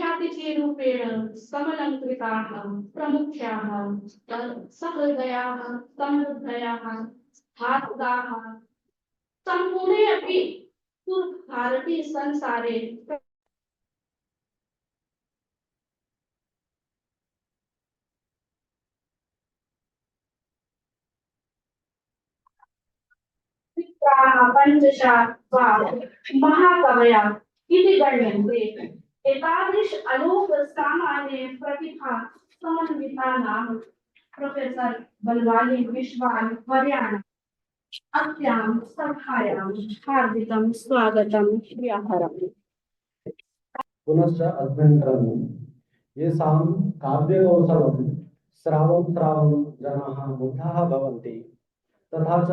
ख्यातिरूपेण समलंकृताः प्रमुख्याः सहृदयाः समृद्धयाः हार्दाः सम्पूर्णे अपि भारतीय संसारे पंचशाः वा महाकवयः इति गण्यन्ते। एतादृश अलोक सामान्य प्रतिभा समन्वितानां प्रोफेसर बलवाली विश्वाल वर्याणाम् अस्यां सभायां हार्दिकं स्वागतं व्याहरम्। पुनश्च अभ्यन्तरं येषां काव्यकौशलं श्रावं जनाः मुग्धाः भवन्ति तथा च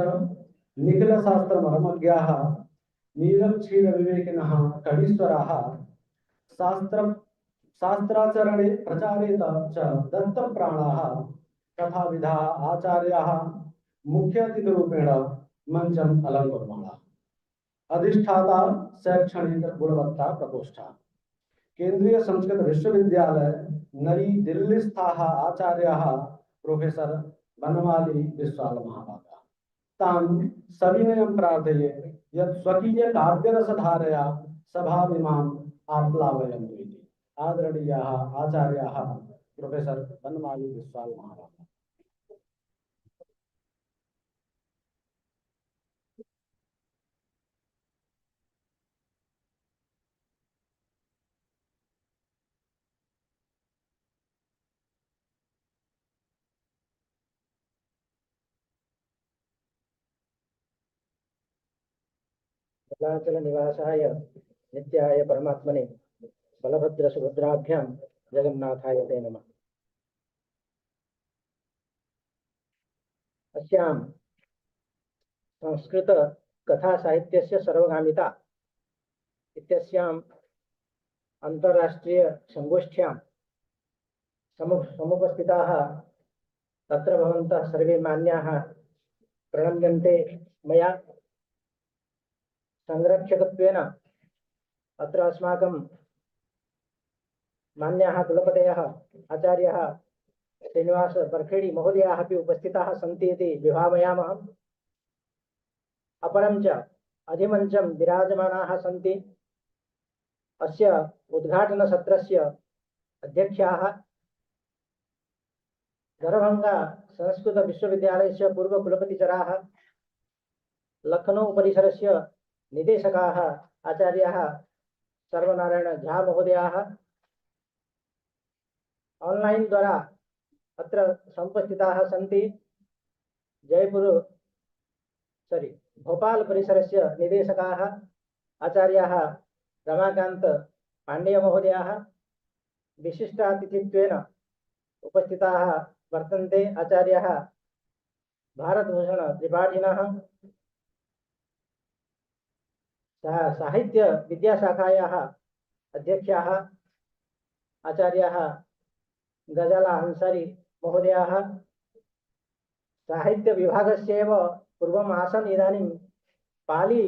निखिलशास्त्रमर्मज्ञाः नीरक्षीरविवेकिनः कवीश्वराः शास्त्राचरणे प्रचारे च दत्तप्राणाः तथा विधाः आचार्याः मुख्यातिथिरूपेण मंचम् अलङ्कुर्मः। अधिष्ठाता शैक्षणिक गुणवत्ता प्रकोष्ठा केंद्रीय संस्कृत विश्वविद्यालय नई दिल्ली स्थाः आचार्याः प्रोफेसर बनवाली विश्वाल महाभागा तान् सविनयं प्रार्थये यत् स्वकीय काव्यरसधारया सभामिमाम् आप्लावयन्तु इति। आदरणीयाः आचार्याः प्रोफेसर बनवाली विश्वाल महाभागा। चल निवासाय नित्याय परमात्मने बलभद्र सुभद्राभ्यां जगन्नाथाय ते नमः। अस्यां संस्कृत कथा साहित्यस्य सर्वगामिता इत्यस्याम् अंतरराष्ट्रीय संगोष्ठ्यां समुपस्थिताः तत्र भवन्तः सर्वे मान्याः प्रणम्यन्ते। मया संरक्षकत्वेन अत्र अस्माकं मान्याः कुलपतयः आचार्यः श्रीनिवास बर्खेडी महोदयाः अपि उपस्थिताः सन्ति इति विभावयामः। अपरं च अधिमञ्चं विराजमानाः सन्ति। अस्य उद्घाटनसत्रस्य अध्यक्षाः दरभंगा संस्कृत विश्वविद्यालयस्य पूर्वकुलपतिचराः लखनऊ परिसरस्य निदेशकाः आचार्याः सर्वनारायण झा महोदयाः ऑनलाइन द्वारा अत्र समुपस्थिताः सन्ति। भोपाल परिसरस्य निदेशकाः आचार्याः रमाकांत पांडेय महोदयाः विशिष्टातिथित्वेन उपस्थिताः वर्तन्ते। आचार्याः भारतभूषण त्रिपाठिनः साहित्य विद्याशाखायाः अध्यक्षाः आचार्याः गजाला अंसारी महोदयाः साहित्य विभागस्यैव पूर्वम् आसन्, इदानीं पाली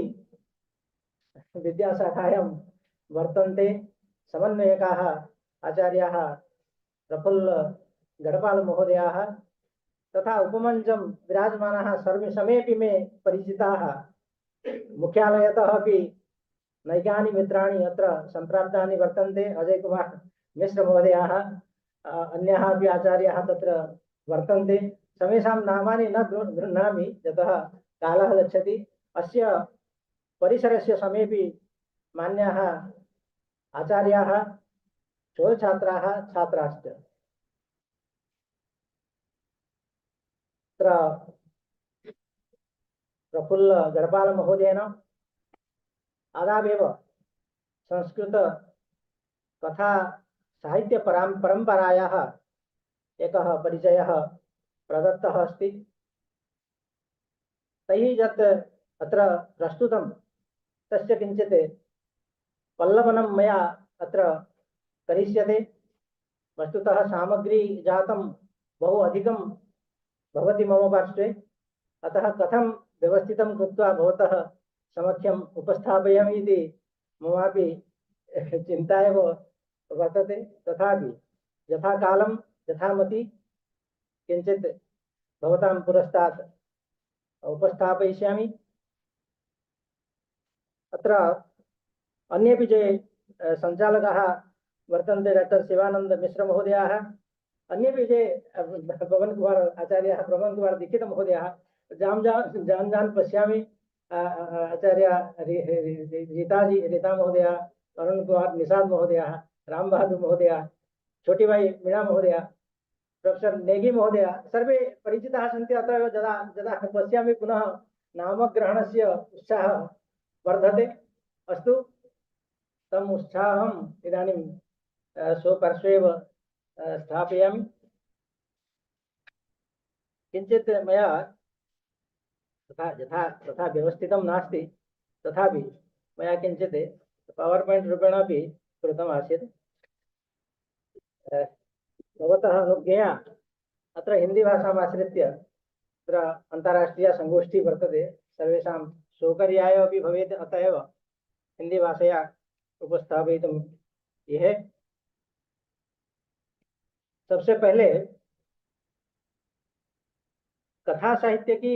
विद्याशाखायां वर्तन्ते। समन्वयकाः आचार्याः प्रफुल्ल गढ़पाल महोदयाः तथा उपमञ्चं विराजमानाः सर्वे समेपि मे परिचिताः। मुख्यालयतः अपि नैकानि मित्राणि अत्र सम्प्राप्तानि वर्तन्ते। अजय कुमार मिश्र महोदयाः अन्याः अपि आचार्याः तत्र वर्तन्ते। समेषां नामानि न गृह्णामि यतः कालः गच्छति। अस्य परिसरस्य समेपि मान्याः आचार्याः शोधछात्राः छात्राश्च अत्र प्रफुल्ल गढ़पाल महोदयेन आदावेव संस्कृत कथा साहित्य परंपरायाः एकः परिचयः प्रदत्तः अस्ति। तैः यत् अत्र प्रस्तुतं तस्य किञ्चित् पल्लवनं मया अत्र करिष्यते। वस्तुतः सामग्री जातं बहु अधिकं भवति मम पार्श्वे, अतः कथं व्यवस्थितं कृत्वा भवतः समक्षम् उपस्थापयामि इति ममापि चिन्ता एव वर्तते, तथापि यथा कालं यथामति किञ्चित् भवतां पुरस्तात् उपस्थापयिष्यामि। अत्र अन्येपि ये सञ्चालकाः वर्तन्ते, डॉक्टर शिवानंद मिश्र महोदयाः, अन्येपि ये पवन कुमार आचार्याः, प्रमोद कुमार दीक्षित महोदयाः, जान पश्यामि आचार्य रीता महोदया, अरुण कुमार निषाद महोदयाः, राम बहादुर महोदया, छोटी भाई मीणा महोदया, प्रोफेसर नेगी महोदया, सर्वे परिचिताः सन्ति। अतः एव यदा यदा पश्यामि पुनः नामग्रहणस्य उत्साहः वर्धते। अस्तु, तम् उत्साहम् इदानीं स्वपार्श्वे एव स्थापयामि। किञ्चित् मया तथा व्यवस्थितं नास्ति, तथापि मया किञ्चित् पवर् पायिण्ट् रूपेण अपि कृतमासीत्। भवतः अनुज्ञया अत्र हिन्दीभाषामाश्रित्य अत्र अन्ताराष्ट्रीयसङ्गोष्ठी वर्तते, सर्वेषां सौकर्याय अपि भवेत्, अतः एव हिन्दीभाषया उपस्थापयितुम् इहे। सबसे पहले कथा साहित्य की,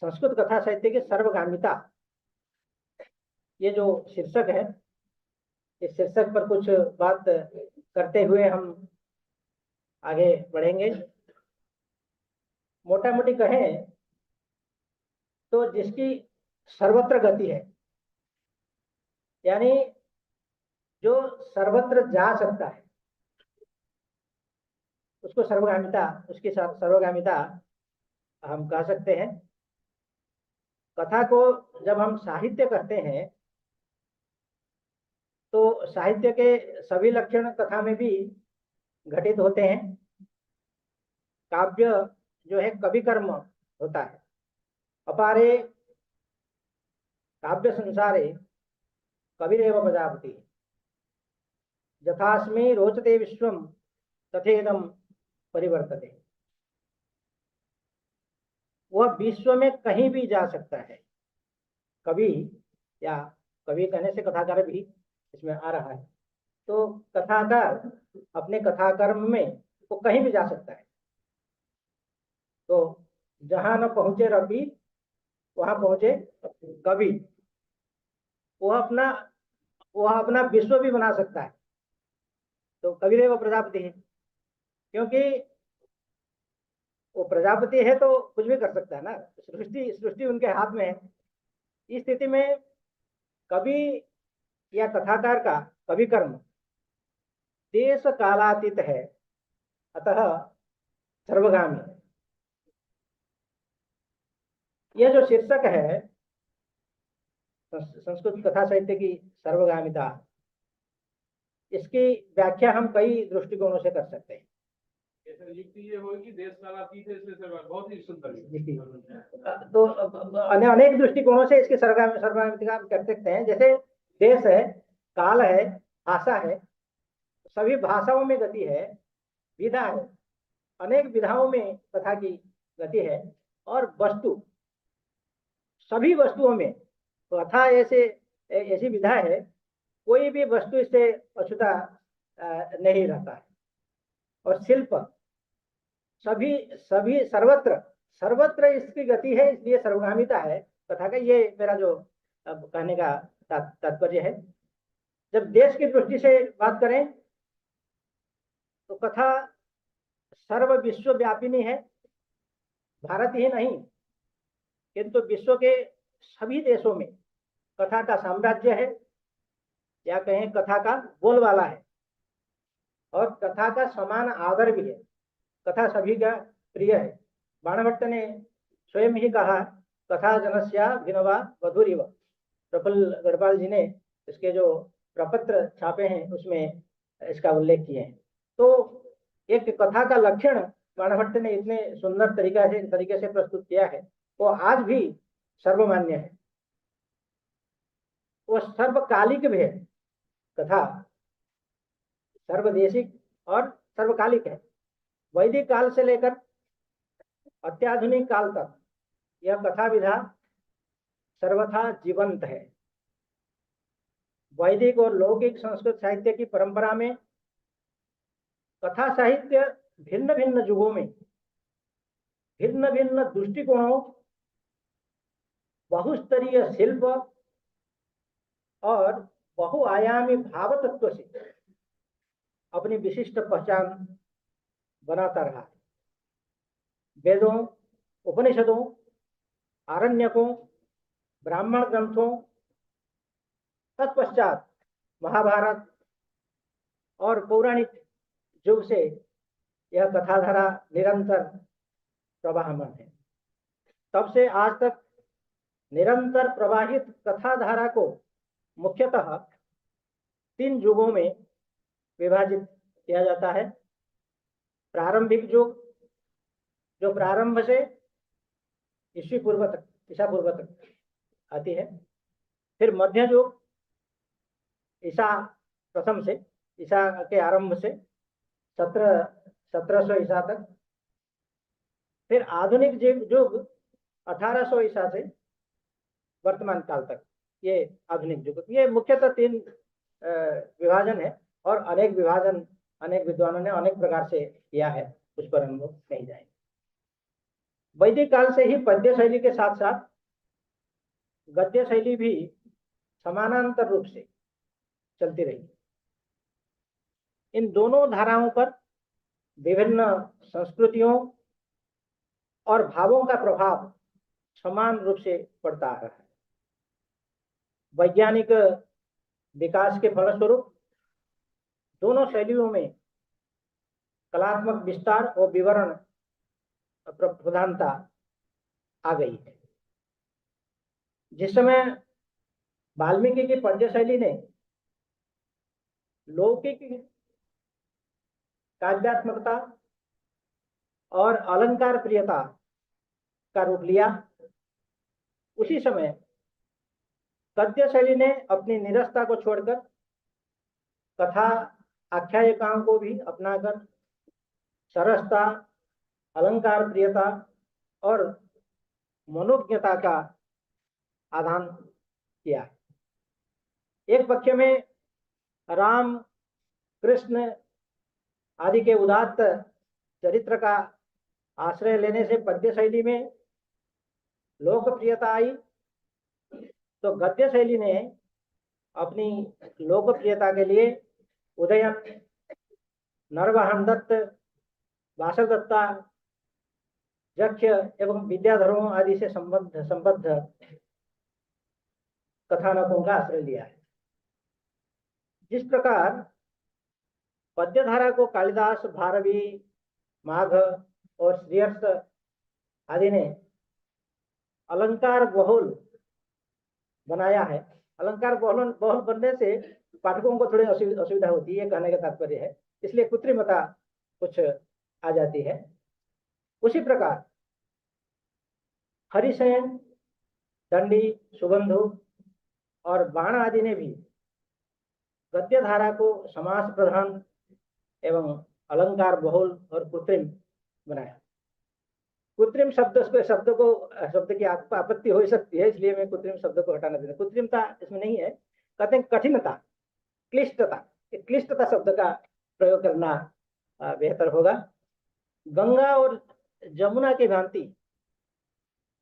संस्कृत कथा साहित्य की सर्वगामिता, ये जो शीर्षक है, इस शीर्षक पर कुछ बात करते हुए हम आगे बढ़ेंगे। मोटा मोटी कहें तो जिसकी सर्वत्र गति है, यानी जो सर्वत्र जा सकता है, उसको सर्वगामिता, उसकी सर्वगामिता हम कह सकते हैं। कथा को जब हम साहित्य कहते हैं तो साहित्य के सभी लक्षण कथा में भी घटित होते हैं। काव्य जो है कवि कर्म होता है। अपारे काव्य संसारे कविरेव प्रजापति, यथास्मै रोचते विश्वम तथेदम परिवर्तते। वह विश्व में कहीं भी जा सकता है। कवि, या कवि कहने से कथाकार भी इसमें आ रहा है, तो कथाकार अपने कथाकर्म में वो कहीं भी जा सकता है। तो जहां न पहुंचे रवि वहां पहुंचे कवि। वह अपना विश्व भी बना सकता है। तो कविरेव प्रजापति है, क्योंकि वो प्रजापति है तो कुछ भी कर सकता है ना, सृष्टि उनके हाथ में है। इस स्थिति में कवि या कथाकार का कवि कर्म देश कालातीत है, अतः सर्वगामी। यह जो शीर्षक है संस्कृत कथा साहित्य की सर्वगामिता, इसकी व्याख्या हम कई दृष्टिकोणों से कर सकते हैं। ये होगी देश कालातीत है, इसलिए बहुत ही सुंदर। तो अनेक दृष्टिकोणों से इसकी सर्वगामिता कर सकते हैं। जैसे देश है, काल है, भाषा है, सभी भाषाओं में गति है, विधा है, अनेक विधाओं में कथा की गति है, और वस्तु, सभी वस्तुओं में कथा ऐसी विधा है, कोई भी वस्तु इससे अछूता नहीं रहता है। और शिल्प, सभी सर्वत्र इसकी गति है, इसलिए सर्वगामिता है कथा का। ये मेरा जो कहने का तात्पर्य है। जब देश की दृष्टि से बात करें तो कथा सर्व विश्वव्यापिनी है। भारत ही नहीं किंतु विश्व के सभी देशों में कथा का साम्राज्य है, या कहें कथा का बोलबाला है, और कथा का समान आदर भी है। कथा सभी का प्रिय है। बाणभट्ट ने स्वयं ही कहा, कथा जनस्या भिनवा वधुरिव। प्रफुल्ल गढ़पाल जी ने इसके जो प्रपत्र छापे हैं उसमें इसका उल्लेख किए हैं। तो एक कथा का लक्षण बाणभट्ट ने इतने सुंदर तरीके से प्रस्तुत किया है, वो आज भी सर्वमान्य है। वो सर्वकालिक भी है। कथा सर्वदेशिक और सर्वकालिक है। वैदिक काल से लेकर अत्याधुनिक काल तक यह कथा विधा सर्वथा जीवंत है। वैदिक और लौकिक संस्कृत साहित्य की परंपरा में कथा साहित्य भिन्न भिन्न युगों में भिन्न भिन्न दृष्टिकोणों, बहुस्तरीय शिल्प और बहुआयामी भाव तत्व से अपनी विशिष्ट पहचान बनाता रहा है। वेदों, उपनिषदों, आरण्यकों, ब्राह्मण ग्रंथों, तत्पश्चात महाभारत और पौराणिक युग से यह कथाधारा निरंतर प्रवाहमान है। तब से आज तक निरंतर प्रवाहित कथाधारा को मुख्यतः 3 युगों में विभाजित किया जाता है। प्रारंभिक युग, जो प्रारंभ से ईसा पूर्व तक आती है। फिर मध्य युग, ईसा के आरंभ से 1700 ईसा तक। फिर आधुनिक युग 1800 ईसा से वर्तमान काल तक, ये आधुनिक युग। ये मुख्यतः 3 विभाजन है और अनेक विभाजन अनेक विद्वानों ने अनेक प्रकार से किया है, उस पर हम लोग नहीं जाएंगे। वैदिक काल से ही पद्य शैली के साथ साथ गद्य शैली भी समानांतर रूप से चलती रही। इन दोनों धाराओं पर विभिन्न संस्कृतियों और भावों का प्रभाव समान रूप से पड़ता आ रहा है। वैज्ञानिक विकास के फलस्वरूप दोनों शैलियों में कलात्मक विस्तार और विवरण प्रधानता आ गई है। जिस समय वाल्मीकि की पद्य शैली ने लौकिक काव्यात्मकता और अलंकार प्रियता का रूप लिया, उसी समय गद्य शैली ने अपनी निरसता को छोड़कर कथा आख्यायिकाओं को भी अपनाकर सरसता, अलंकार प्रियता और मनोज्ञता का आधान किया। एक पक्ष में राम, कृष्ण आदि के उदात्त चरित्र का आश्रय लेने से पद्य शैली में लोकप्रियता आई, तो गद्य शैली ने अपनी लोकप्रियता के लिए उदयन, नरवाहन दत्त, वासवदत्ता, यक्ष एवं विद्याधरों आदि से संबद्ध कथानकों का आश्रय लिया है। जिस प्रकार पद्यधारा को कालिदास, भारवी, माघ और श्रीयर्ष आदि ने अलंकार बहुल बनाया है। अलंकार बहुल बनने से पाठकों को थोड़ी असुविधा होती है, कहने का तात्पर्य है, इसलिए कृत्रिमता कुछ आ जाती है। उसी प्रकार हरिसेन, दंडी, सुबंधु और बाण आदि ने भी गद्य धारा को समास प्रधान एवं अलंकार बहुल और कृत्रिम बनाया। कृत्रिम शब्द की आपत्ति हो सकती है, इसलिए मैं कृत्रिम शब्द को हटाना चाहता हूं। कृत्रिमता इसमें नहीं है, कहते हैं कठिनता, क्लिष्टता। क्लिष्टता शब्द का प्रयोग करना बेहतर होगा। गंगा और जमुना की भांति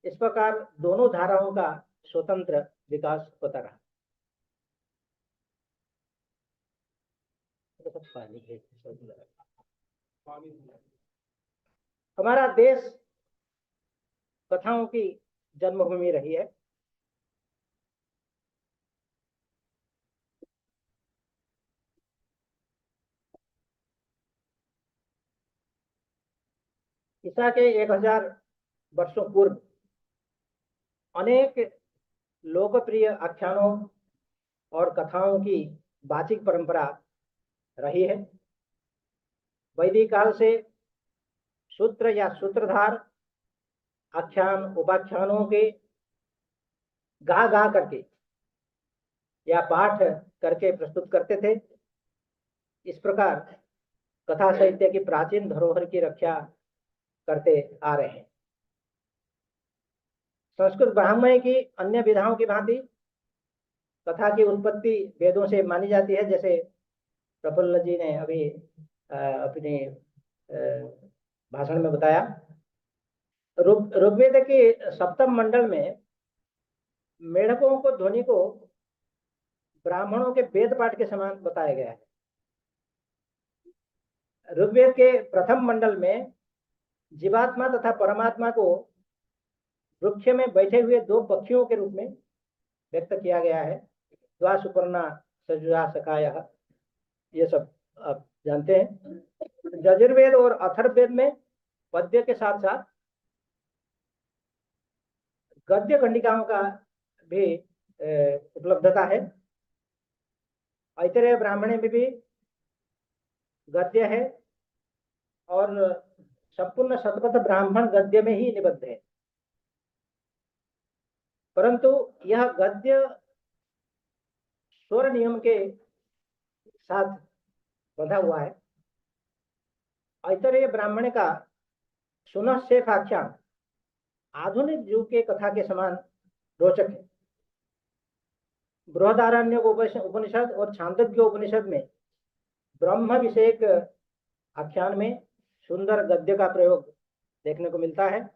इस प्रकार दोनों धाराओं का स्वतंत्र विकास होता रहा। हमारा देश कथाओं की जन्मभूमि रही है। ईसा के 1000 वर्षों पूर्व अनेक लोकप्रिय आख्यानों और कथाओं की वाचिक परंपरा रही है। वैदिक काल से सूत्र या सूत्रधार आख्यान उपाख्यानों के गा करके या पाठ करके प्रस्तुत करते थे। इस प्रकार कथा साहित्य की प्राचीन धरोहर की रक्षा करते आ रहे हैं। संस्कृत ब्राह्मण की अन्य विधाओं की भांति कथा की उत्पत्ति वेदों से मानी जाती है, जैसे प्रफुल्ल जी ने अभी अपने भाषण में बताया। ऋग्वेद के सप्तम मंडल में मेढकों को ध्वनि को ब्राह्मणों के वेद पाठ के समान बताया गया है। ऋग्वेद के प्रथम मंडल में जीवात्मा तथा परमात्मा को वृक्ष में बैठे हुए दो पक्षियों के रूप में व्यक्त किया गया है। द्वा सुपर्णा सजुजा सखाया, ये सब आप जानते हैं। यजुर्वेद और अथर्ववेद में पद्य के साथ साथ गद्य खंडिकाओं का भी उपलब्धता है। ऐतरेय ब्राह्मणे में भी गद्य है और संपूर्ण शतपथ ब्राह्मण गद्य में ही निबद्ध है, परंतु यह गद्य स्वर नियम के साथ बंधा हुआ है। ऐतरेय ब्राह्मण का सुनः शेफ आख्यान आधुनिक युग के कथा के समान रोचक है। बृहदारण्यक उपनिषद और छांदोग्य उपनिषद में ब्रह्म विषयक आख्यान में सुंदर गद्य का प्रयोग देखने को मिलता है।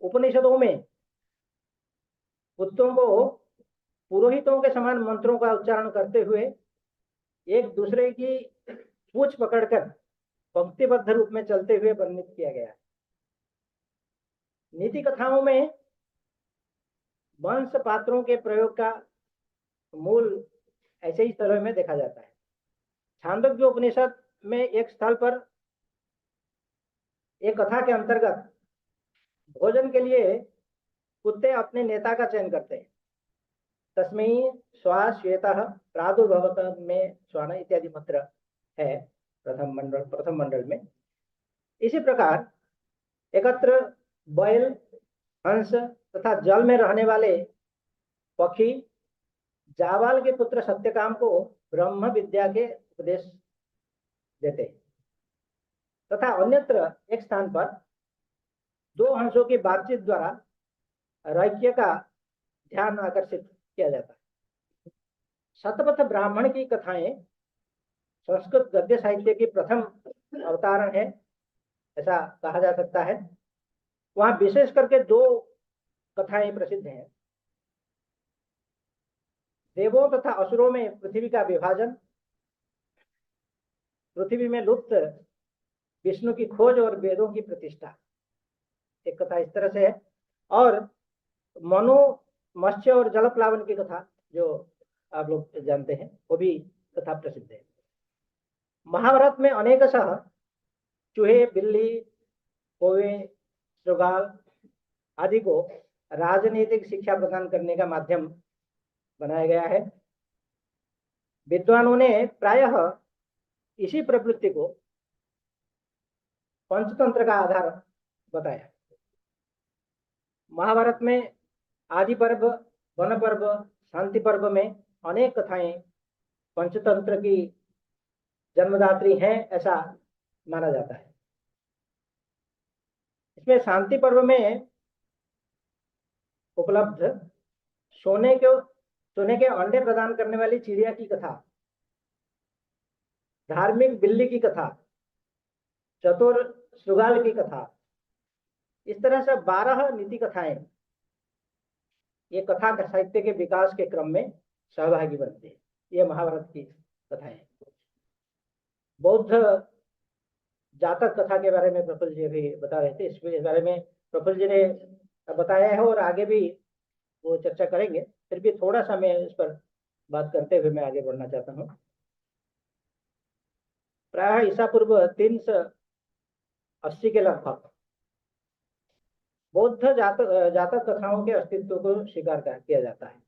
उपनिषदों में पुत्रों को पुरोहितों के समान मंत्रों का उच्चारण करते हुए एक दूसरे की पूंछ पकड़कर पंक्तिबद्ध रूप में चलते हुए वर्णित किया गया है। नीति कथाओं में वंश पात्रों के प्रयोग का मूल ऐसे ही स्थलों में देखा जाता है। छांदोग्य उपनिषद में एक स्थल पर एक कथा के अंतर्गत भोजन के लिए कुत्ते अपने नेता का चयन करते हैं। तस्मै श्वेतः प्रादुर्भवत में श्वान इत्यादि मंत्र है प्रथम मंडल में। इसी प्रकार एकत्र बैल, हंस तथा जल में रहने वाले पक्षी जावाल के पुत्र सत्यकाम को ब्रह्म विद्या के उपदेश देते हैं तथा अन्यत्र एक स्थान पर दो हंसों की बातचीत द्वारा रैक्य का ध्यान आकर्षित किया जाता है। शतपथ ब्राह्मण की कथाएं संस्कृत गद्य साहित्य की प्रथम अवतारण है, ऐसा कहा जा सकता है। वहां विशेष करके दो कथाएं प्रसिद्ध हैं। देवों तथा असुरों में पृथ्वी का विभाजन, पृथ्वी में लुप्त विष्णु की खोज और वेदों की प्रतिष्ठा, एक कथा इस तरह से है। और मनु, मत्स्य और जल प्लावन की कथा जो आप लोग जानते हैं वो भी कथा प्रसिद्ध है। महाभारत में अनेकशः चूहे, बिल्ली, कौवे, श्रृगाल आदि को राजनीतिक शिक्षा प्रदान करने का माध्यम बनाया गया है। विद्वानों ने प्रायः इसी प्रवृत्ति को पंचतंत्र का आधार बताया। महाभारत में आदि पर्व, वन पर्व, शांति पर्व में अनेक कथाएं पंचतंत्र की जन्मदात्री हैं, ऐसा माना जाता है। इसमें शांति पर्व में उपलब्ध सोने के अंडे प्रदान करने वाली चिड़िया की कथा, धार्मिक बिल्ली की कथा, चतुर श्रृगाल की कथा, इस तरह से 12 नीति कथाएं ये कथा साहित्य के विकास के क्रम में सहभागी बनती है। ये महाभारत की कथाएं। बौद्ध जातक कथा के बारे में प्रफुल्ल जी भी बता रहे थे। इस बारे में प्रफुल्ल जी ने बताया है और आगे भी वो चर्चा करेंगे। फिर भी थोड़ा सा मैं इस पर बात करते हुए मैं आगे बढ़ना चाहता हूँ। प्रायः ईसा पूर्व 380 के लगभग बौद्ध जातक कथाओं के अस्तित्व को स्वीकार किया जाता है।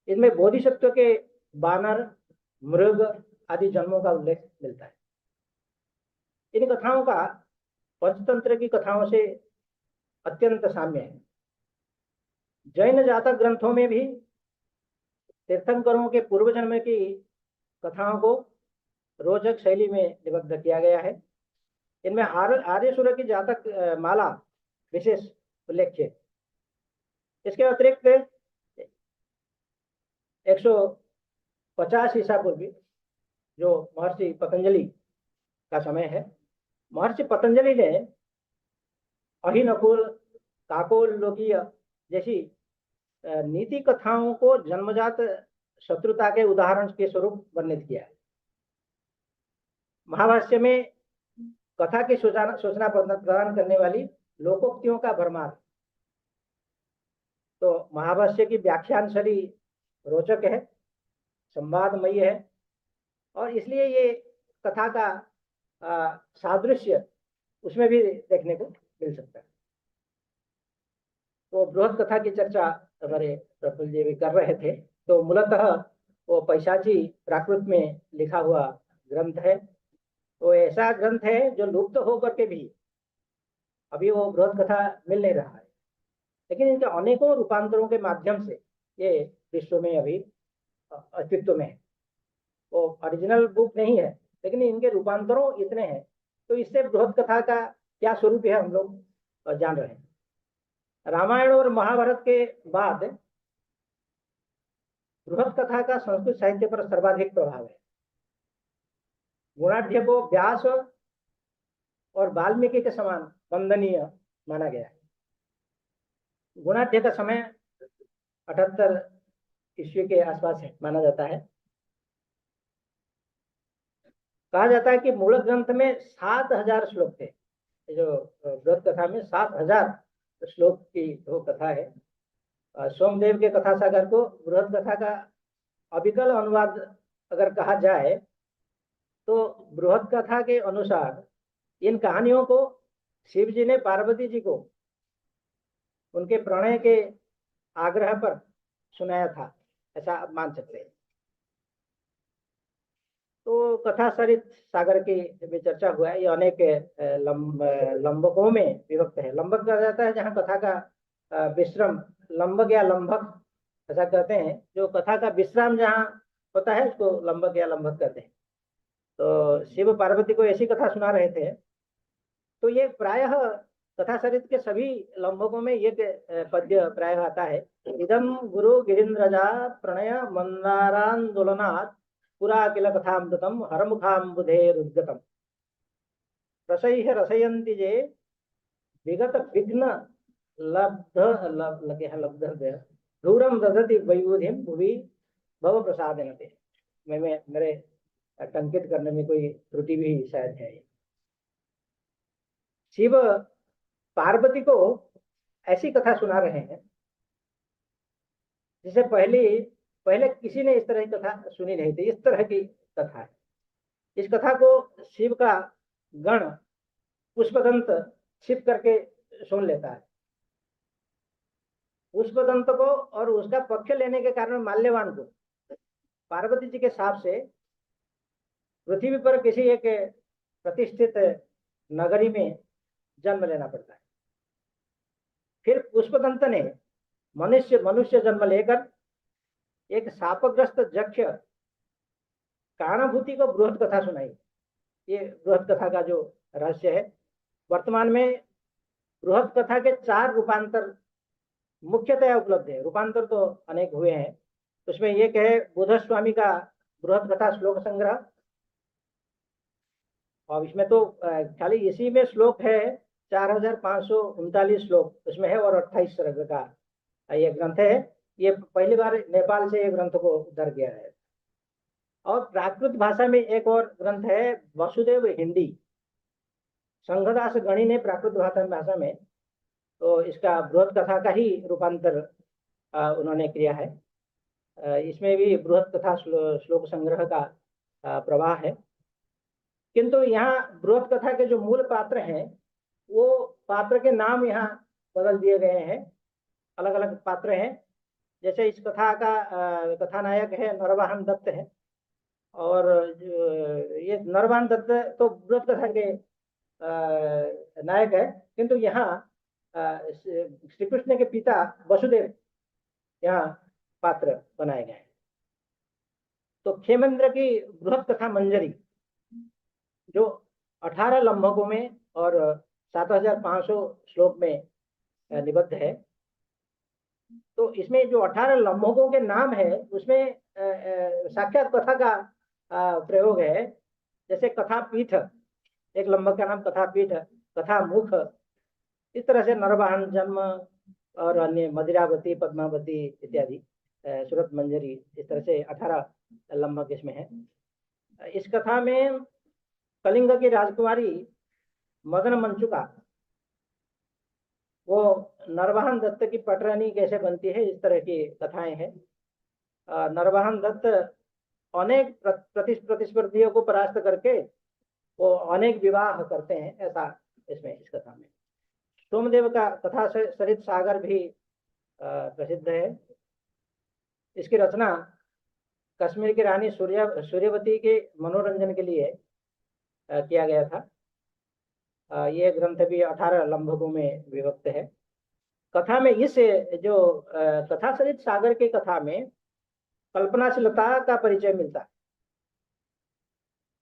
इनमें बोधिसत्व के बानर, मृग आदि जन्मों का उल्लेख मिलता है। इन कथाओं का पंचतंत्र की कथाओं से अत्यंत साम्य है। जैन जातक ग्रंथों में भी तीर्थंकरों के पूर्व जन्म की कथाओं को रोचक शैली में निबद्ध किया गया है। इनमें आर्यसुर की जातक माला विशेष उल्लेख्य। इसके अतिरिक्त 150 ईसा पूर्वी जो महर्षि पतंजलि का समय है। महर्षि पतंजलि ने अहिनकुल, काकोल लोकीय जैसी नीति कथाओं को जन्मजात शत्रुता के उदाहरण के स्वरूप वर्णित किया है। महाभाष्य में कथा की सूचना प्रदान करने वाली लोकोक्तियों का भरमार। तो महाभाष्य की व्याख्यान शैली रोचक है, संवादमयी है, और इसलिए ये कथा का सादृश्य उसमें भी देखने को मिल सकता है। तो बृहद कथा की चर्चा हमारे प्रफुल्ल जी भी कर रहे थे। तो मूलतः वो पैशाची प्राकृत में लिखा हुआ ग्रंथ है। तो ऐसा ग्रंथ है जो लुप्त होकर के भी अभी वो बृहद कथा मिल नहीं रहा है, लेकिन इनके अनेकों रूपांतरों के माध्यम से ये विश्व में अभी अस्तित्व में है। वो ओरिजिनल बुक नहीं है, लेकिन इनके रूपांतरों इतने हैं। तो इससे बृहद कथा का क्या स्वरूप है हम लोग जान रहे हैं। रामायण और महाभारत के बाद बृहद कथा का संस्कृत साहित्य पर सर्वाधिक प्रभाव है। गुणाढ़ को व्यास और वाल्मीकि के समान वंदनीय माना गया है। गुणाढ़ का समय 78 ईस्वी के आसपास है माना जाता है। कहा जाता है कि मूल ग्रंथ में 7000 श्लोक थे। जो बृहद कथा में 7000 श्लोक की वो कथा है। सोमदेव के कथा सागर को बृहद कथा का अविकल अनुवाद अगर कहा जाए तो बृहद कथा के अनुसार इन कहानियों को शिव जी ने पार्वती जी को उनके प्रणय के आग्रह पर सुनाया था, ऐसा आप मान सकते हैं। तो कथा सरित सागर की भी चर्चा हुआ है। ये अनेक लंबकों में विभक्त है। लंबक कहा जाता है जहाँ कथा का विश्राम, लंबक या लंबक ऐसा कहते हैं। जो कथा का विश्राम जहाँ होता है उसको लंबक या लंबक कहते हैं। तो शिव पार्वती को ऐसी कथा सुना रहे थे। तो ये प्रायः कथा सरित के सभी लंबकों में ये पद्य प्रायः आता है। इदम गुरु गिरीन्द्रजा प्रणय मंदारांदोलनात् पुरा किल कथामृतम हरमुखाम्बुधेरुद्गतम रसैः रसयन्ति जे विगत विघ्न लब्ध धूरम ददति वैबुधिम भुवि भव प्रसादेन। मेरे टंकित करने में कोई त्रुटि भी शायद है। शिव पार्वती को ऐसी कथा सुना रहे हैं जिसे पहले किसी ने इस तरह की कथा सुनी नहीं थी। इस तरह की कथा है। इस कथा को शिव का गण पुष्पदंत छिप करके सुन लेता है। पुष्पदंत को और उसका पक्ष लेने के कारण माल्यवान को पार्वती जी के शाप से पृथ्वी पर किसी एक प्रतिष्ठित नगरी में जन्म लेना पड़ता है। फिर पुष्पदंत ने मनुष्य जन्म लेकर एक शापग्रस्त यक्ष काणाभूति को बृहद कथा सुनाई। ये बृहद कथा का जो रहस्य है। वर्तमान में बृहद कथा के 4 रूपांतर मुख्यतया उपलब्ध है। रूपांतर तो अनेक हुए हैं। उसमें एक है बुध स्वामी का बृहद कथा श्लोक संग्रह, और इसमें तो खाली इसी में श्लोक है 4539 श्लोक उसमें है, और 28 सर्ग का ये ग्रंथ है। ये पहली बार नेपाल से ये ग्रंथ को उद्धार किया है। और प्राकृत भाषा में एक और ग्रंथ है वसुदेव हिंदी, संघदास गणी ने प्राकृत भाषा में तो इसका बृहद कथा का ही रूपांतर उन्होंने किया है। इसमें भी बृहद कथा श्लोक संग्रह का प्रवाह है। किंतु यहाँ बृहद कथा के जो मूल पात्र हैं वो पात्र के नाम यहाँ बदल दिए गए हैं। अलग अलग पात्र हैं। जैसे इस कथा का कथानायक है नरवाहन दत्त है, और ये नरवाहन दत्त तो बृहद कथा के नायक है। किंतु यहाँ श्री कृष्ण के पिता वसुदेव यहाँ पात्र बनाए गए हैं। तो खेमेंद्र की बृहद कथा मंजरी जो 18 लम्भकों में और 7500 श्लोक में निबद्ध है। तो इसमें जो 18 लम्भकों के नाम है उसमें साक्षात कथा का प्रयोग है। जैसे कथा पीठ, एक लंबक का नाम कथा पीठ, कथा मुख, इस तरह से नरवाहन जन्म और अन्य मदिरावती, पद्मावती इत्यादि, सूरत मंजरी, इस तरह से 18 लंबक इसमें है। इस कथा में कलिंग की राजकुमारी मदन मंचुका वो नरवाहन दत्त की पटरानी कैसे बनती है, इस तरह की कथाएं हैं। नरवाहन दत्त अनेक प्रतिस्पर्धियों को परास्त करके वो अनेक विवाह करते हैं, ऐसा इसमें इस कथा में। सोमदेव का कथा सरित सागर भी प्रसिद्ध है। इसकी रचना कश्मीर की रानी सूर्यवती के मनोरंजन के लिए किया गया था। ये ग्रंथ भी 18 लंबकों में विभक्त है। कथा में इस जो कथा सरित सागर की कथा में कल्पनाशीलता का परिचय मिलता है।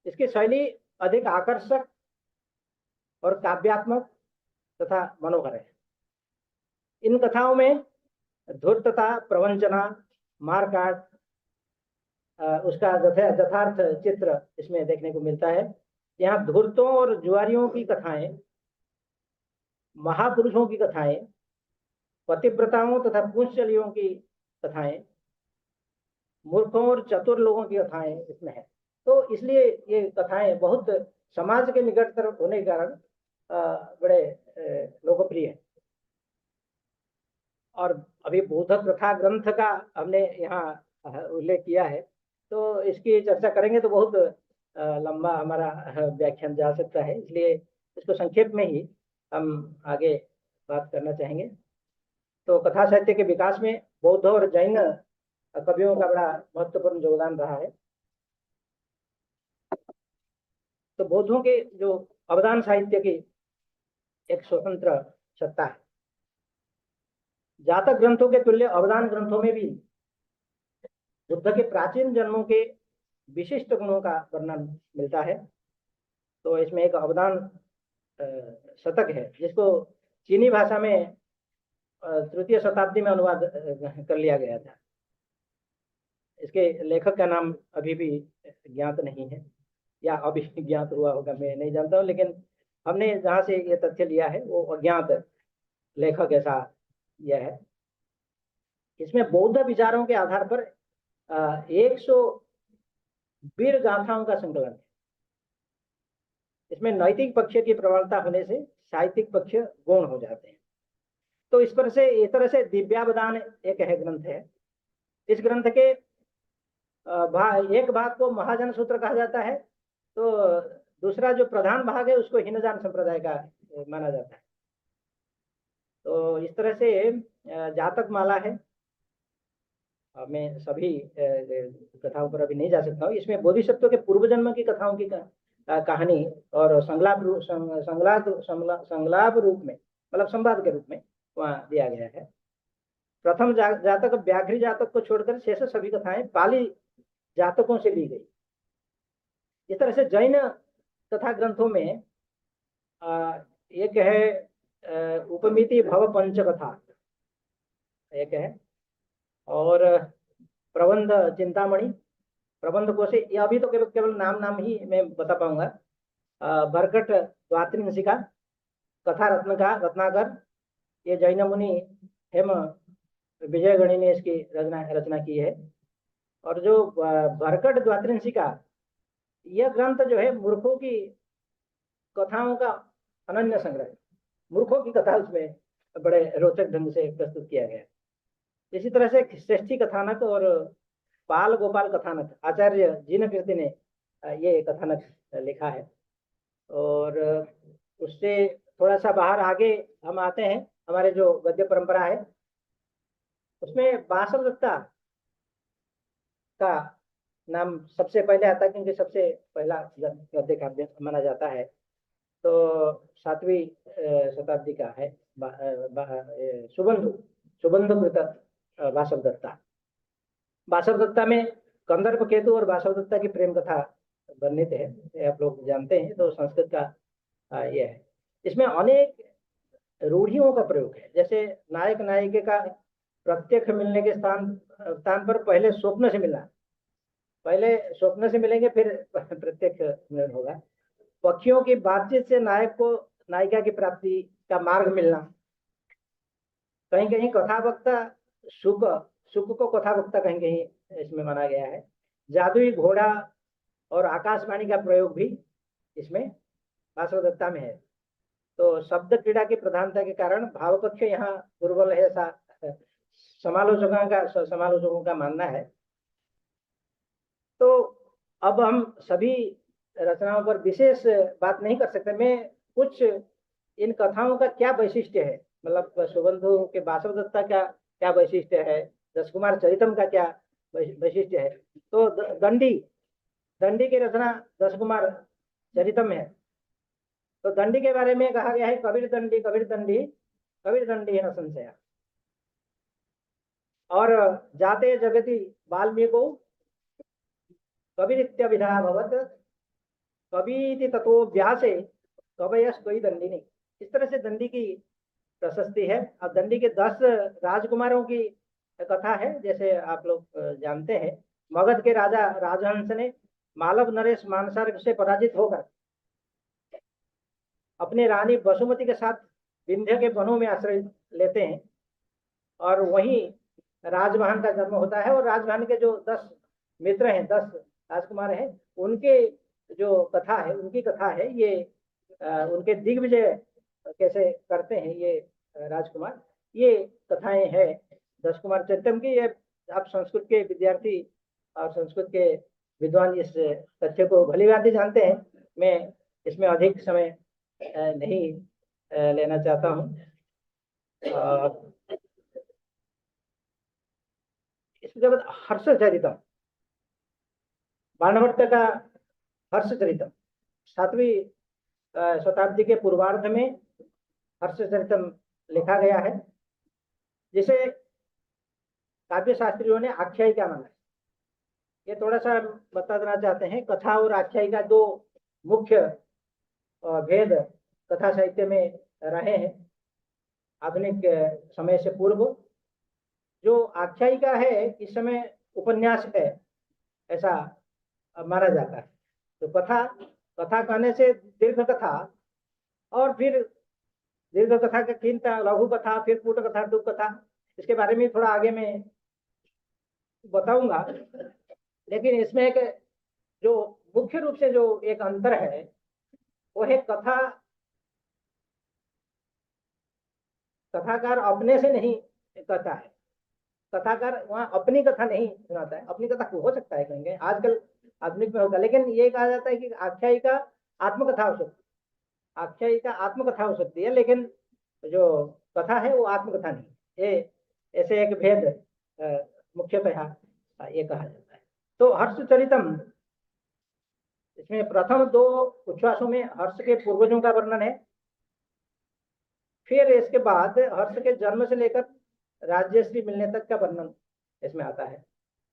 इसकी शैली अधिक आकर्षक और काव्यात्मक तथा मनोहर है। इन कथाओं में धूर्तता, प्रवंचना, मारकाट, उसका यथार्थ चित्र इसमें देखने को मिलता है। यहाँ धूर्तों और जुआरियों की कथाएं, महापुरुषों की कथाएं, पतिव्रताओं तथा पुंसचलियों की कथाएं, मूर्खों और चतुर लोगों की कथाएं इसमें है। तो इसलिए ये कथाएं बहुत समाज के निकटतर होने के कारण बड़े लोकप्रिय है। और अभी बौद्ध प्रथा ग्रंथ का हमने यहाँ उल्लेख किया है, तो इसकी चर्चा करेंगे तो बहुत लंबा हमारा व्याख्यान जा सकता है, इसलिए इसको संक्षेप में ही हम आगे बात करना चाहेंगे। तो कथा साहित्य के विकास में बौद्ध और जैन कवियों का बड़ा महत्वपूर्ण योगदान रहा है। तो बौद्धों के जो अवदान साहित्य की एक स्वतंत्र सत्ता है। जातक ग्रंथों के तुल्य अवदान ग्रंथों में भी बुद्ध के प्राचीन जन्मों के विशिष्ट गुणों का वर्णन मिलता है। तो इसमें एक अवदान शतक है, जिसको चीनी भाषा में तृतीय शताब्दी में अनुवाद कर लिया गया था। इसके लेखक का नाम अभी भी ज्ञात नहीं है, या अभी ज्ञात हुआ होगा, मैं नहीं जानता हूँ, लेकिन हमने जहाँ से ये तथ्य लिया है वो अज्ञात लेखक ऐसा यह है। इसमें बौद्ध विचारों के आधार पर 100 वीर गाथाओं का संकलन है। इसमें नैतिक पक्ष की प्रबलता होने से साहित्यिक पक्ष गौण हो जाते हैं। तो इस तरह से दिव्यावदान एक है ग्रंथ है। इस ग्रंथ के एक भाग को महाजन सूत्र कहा जाता है, तो दूसरा जो प्रधान भाग है उसको हीनजान संप्रदाय का माना जाता है। तो इस तरह से जातक माला है। मैं सभी कथाओं पर अभी नहीं जा सकता हूँ। इसमें बोधिसत्व के पूर्व जन्म की कथाओं की कहानी और संलाप रूप में, मतलब संवाद के रूप में वहाँ दिया गया है। प्रथम जातक व्याघ्री जातक को छोड़कर शेष सभी कथाएं पाली जातकों से ली गई। इस तरह से जैन कथा ग्रंथों में एक है उपमिति भव पंच कथा एक है, और प्रबंध चिंतामणि, प्रबंध कोश, ये अभी तो केवल नाम ही मैं बता पाऊंगा। भरकट द्वात्रिंशिका, कथा रत्नाकर, ये जैन मुनि हेम विजयगणी ने इसकी रचना की है। और जो भरकट द्वात्रिंशिका, यह ग्रंथ जो है मूर्खों की कथाओं का अनन्य संग्रह है। मूर्खों की कथा उसमें बड़े रोचक ढंग से प्रस्तुत किया गया है। इसी तरह से श्रेष्ठी कथानक और बाल गोपाल कथानक, आचार्य जीन कीर्ति ने ये कथानक लिखा है। और उससे थोड़ा सा बाहर आगे हम आते हैं, हमारे जो गद्य परंपरा है उसमें बासव दत्ता का नाम सबसे पहले आता है, क्योंकि सबसे पहला गद्य काव्य माना जाता है। तो 7वीं शताब्दी का है सुबंधु कृत बासव दत्ता। बासव दत्ता में कंदर्प केतु और बासव दत्ता की प्रेम कथा वर्णित है, आप लोग जानते हैं। तो संस्कृत का यह है। इसमें अनेक रूढ़ियों का प्रयोग है। जैसे नायक नायिका का प्रत्यक्ष मिलने के स्थान पर पहले स्वप्न से मिलना, पहले स्वप्न से मिलेंगे, फिर प्रत्यक्ष मिलन होगा। पक्षियों की बातचीत से नायक को नायिका की प्राप्ति का मार्ग मिलना। कहीं कहीं कथावक्ता सुख सुख को कथावक्ता कहीं कहीं इसमें माना गया है। जादुई घोड़ा और आकाशवाणी का प्रयोग भी इसमें वासवदत्ता में है। तो शब्द क्रीड़ा की प्रधानता के कारण भावपक्ष यहाँ दुर्बल है, ऐसा समालोचकों का मानना है। तो अब हम सभी रचनाओं पर विशेष बात नहीं कर सकते। मैं कुछ इन कथाओं का क्या वैशिष्ट्य है, मतलब सुबंधु के वासवदत्ता का क्या वैशिष्ट्य है, दशकुमार चरितम का क्या वैशिष्ट्य है। तो दंडी दंडी की रचना दशकुमार चरितम है। तो दंडी के बारे में कहा गया है, कबीर दंडी कबीर दंडी कबीर दंडी है न संशया। और जाते जगति वाल्मीको कबीरित्यभिधा भवत कबीति ततो व्यासे कवयस कोई दंडिनी। इस तरह से दंडी की प्रशस्ति है। अब दंडी के 10 राजकुमारों की कथा है। जैसे आप लोग जानते हैं, मगध के राजा राजहंस ने मालव नरेश मानसार से पराजित होकर अपनी रानी वसुमती के साथ विंध्य के वनों में आश्रय लेते हैं और वहीं राजमहल का जन्म होता है। और राजमहल के जो 10 मित्र हैं, 10 राजकुमार हैं, उनके जो कथा है, उनकी कथा है ये। उनके दिग्विजय कैसे करते हैं ये राजकुमार, ये कथाएं हैं दशकुमार चरितम की। ये आप संस्कृत के विद्यार्थी और संस्कृत के विद्वान इस तथ्य को भली भांति जानते हैं। मैं इसमें अधिक समय नहीं लेना चाहता हूँ। इसके बाद हर्ष चरितम, बाणभट्ट का हर्ष चरितम 7वीं शताब्दी के पूर्वार्ध में हर्ष चरितम लिखा गया है, जिसे काव्य शास्त्रियों ने आख्यायिका माना है। ये थोड़ा सा बता देना चाहते हैं। कथा और आख्यायिका 2 मुख्य भेद कथा साहित्य में रहे हैं आधुनिक समय से पूर्व। जो आख्यायिका है इस समय उपन्यास है, ऐसा माना जाता है। तो कथा कहने से दीर्घ कथा, और फिर दीर्घ कथा का 3 लघु कथा, फिर पूट कथा, दुख कथा, इसके बारे में थोड़ा आगे मैं बताऊंगा। लेकिन इसमें एक जो मुख्य रूप से जो एक अंतर है वो है कथाकार अपने से नहीं कहता है। कथाकार वहाँ अपनी कथा नहीं सुनाता है। अपनी कथा हो सकता है कहेंगे आजकल आधुनिक में होगा, लेकिन ये कहा जाता है कि आख्यायिका आत्मकथा हो सकती है। आख्यायिका आत्मकथा हो सकती है, लेकिन जो कथा है वो आत्मकथा नहीं। ये ऐसे एक भेद मुख्यतः ये कहा जाता है। तो हर्ष चरितम, इसमें प्रथम 2 उच्छ्वासों में हर्ष के पूर्वजों का वर्णन है। फिर इसके बाद हर्ष के जन्म से लेकर राज्यश्री मिलने तक का वर्णन इसमें आता है।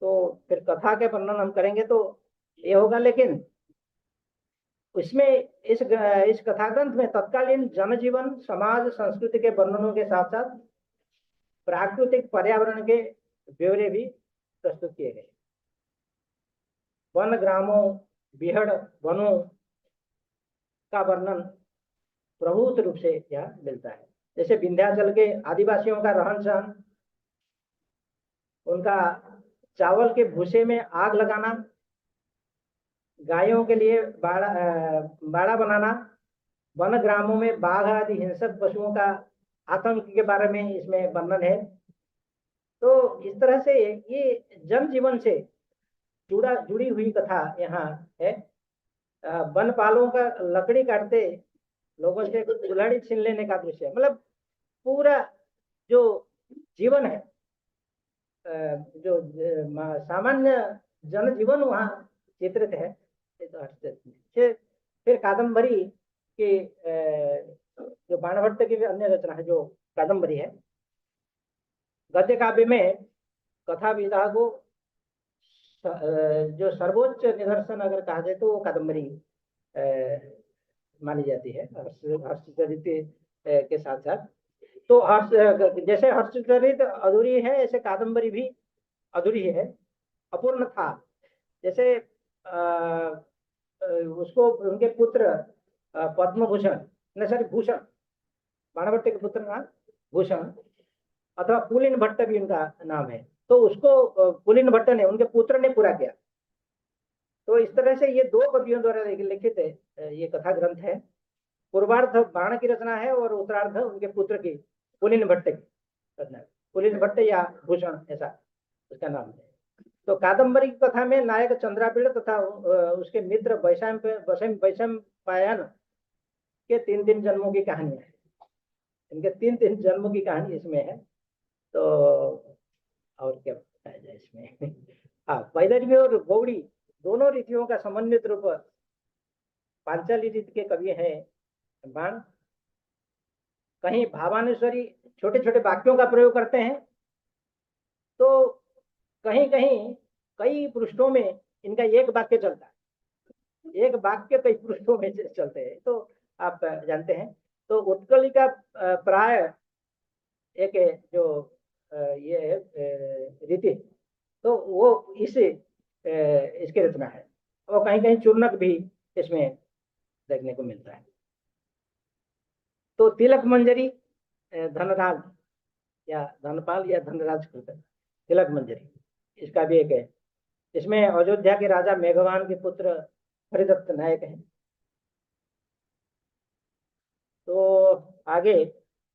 तो फिर कथा के वर्णन हम करेंगे तो ये होगा, लेकिन इसमें इस कथा ग्रंथ में तत्कालीन जनजीवन, समाज, संस्कृति के वर्णनों के साथ साथ प्राकृतिक पर्यावरण के ब्यौरे भी प्रस्तुत किए गए। वन ग्रामों, बिहड़ वनों का वर्णन प्रभुत रूप से यहाँ मिलता है। जैसे विंध्याचल के आदिवासियों का रहन सहन, उनका चावल के भूसे में आग लगाना, गायों के लिए बाड़ा बनाना, वन ग्रामों में बाघ आदि हिंसक पशुओं का आतंक के बारे में इसमें वर्णन है। तो इस तरह से ये जनजीवन से जुड़ी हुई कथा यहाँ है। वनपालों का लकड़ी काटते लोगों से कुल्हाड़ी छीन लेने का दृश्य, मतलब पूरा जो जीवन है, जो सामान्य जनजीवन वहाँ चित्रित है। फिर कादम्बरी की जो बाणभट्ट की अन्य रचना है, जो कादम्बरी है, गद्य काव्य में कथा विधा को जो सर्वोच्च निदर्शन अगर कहा जाए तो वो कादम्बरी मानी जाती है हर्षचरित के साथ साथ। तो जैसे हर्षचरित अधूरी है, ऐसे कादम्बरी भी अधूरी है, अपूर्ण था। जैसे उसको उनके पुत्र पद्म भूषण, नहीं सॉरी भूषण, बाणभट्ट के पुत्र नाम भूषण अथवा पुलिन भट्ट भी उनका नाम है, तो उसको पुलिन भट्ट ने, उनके पुत्र ने पूरा किया। तो इस तरह से ये दो कवियों द्वारा लिखित ये कथा ग्रंथ है। पूर्वार्ध बाण की रचना है और उत्तरार्ध उनके पुत्र की पुलिन भट्ट की रचना है। पुलिन भट्ट या भूषण ऐसा उसका नाम है। तो कादम्बरी की कथा में नायक चंद्रापीड़ तथा उसके मित्र वैशंपायन के 3 जन्मों की कहानी है। इनके 3 जन्मों की कहानी इसमें है। तो और क्या बताया जाए इसमें। हाँ, वैदर्भी और गौड़ी दोनों रीतियों का समन्वित रूप पांचाली रीति के कवि हैं बाण। कहीं भावानुस्वरी छोटे छोटे वाक्यों का प्रयोग करते हैं, तो कहीं कहीं कई पृष्ठों में इनका एक वाक्य चलता है, एक वाक्य कई पृष्ठों में चलते हैं, तो आप जानते हैं। तो उत्कली का प्राय एक जो ये है रीति, तो वो इसकी रचना है। और कहीं कहीं चूर्णक भी इसमें देखने को मिलता है। तो तिलक मंजरी धनराज या धनपाल या धनराज तिलक मंजरी, इसका भी एक है। इसमें अयोध्या के राजा मेघवान के पुत्र हरिदत्त नायक हैं। तो आगे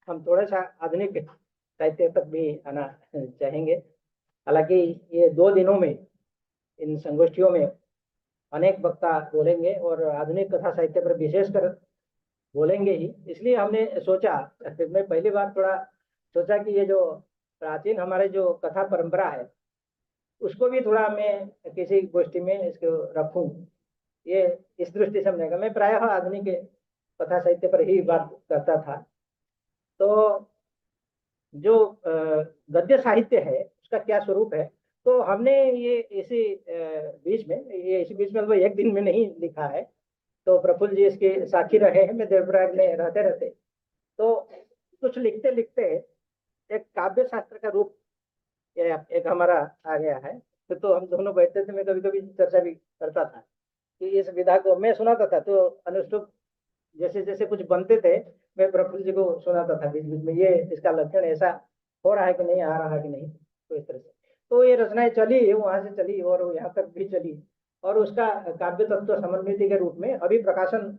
हम थोड़ा सा आधुनिक साहित्य तक भी आना चाहेंगे। हालांकि ये 2 दिनों में इन संगोष्ठियों में अनेक वक्ता बोलेंगे और आधुनिक कथा साहित्य पर विशेषकर बोलेंगे ही, इसलिए हमने सोचा, मैं पहली बार थोड़ा सोचा कि ये जो प्राचीन हमारे जो कथा परंपरा है उसको भी थोड़ा मैं किसी गोष्ठी में इसको रखूं। ये इस दृष्टि से हमने कहा, मैं प्रायः आधुनिक कथा साहित्य पर ही बात करता था। तो जो गद्य साहित्य है उसका क्या स्वरूप है, तो हमने ये इसी बीच में लगभग 1 दिन में नहीं लिखा है। तो प्रफुल्ल जी इसके साक्षी रहे हैं, मैं देवप्रयाग में रहते रहते तो कुछ लिखते लिखते एक काव्य शास्त्र का रूप एक हमारा आ गया है। तो हम दोनों बैठते थे, मैं कभी कभी चर्चा भी करता था कि इस विधा को मैं सुनाता था, तो अनुष्टुप जैसे जैसे कुछ बनते थे मैं प्रफुल्ल जी को सुनाता था बीच बीच में, ये इसका लक्षण ऐसा हो रहा है कि नहीं, आ रहा है कि नहीं। तो इस तरह से तो ये रचनाएं चली, वहां से चली और यहाँ तक भी चली, और उसका काव्य तत्व समन्विति के रूप में अभी प्रकाशन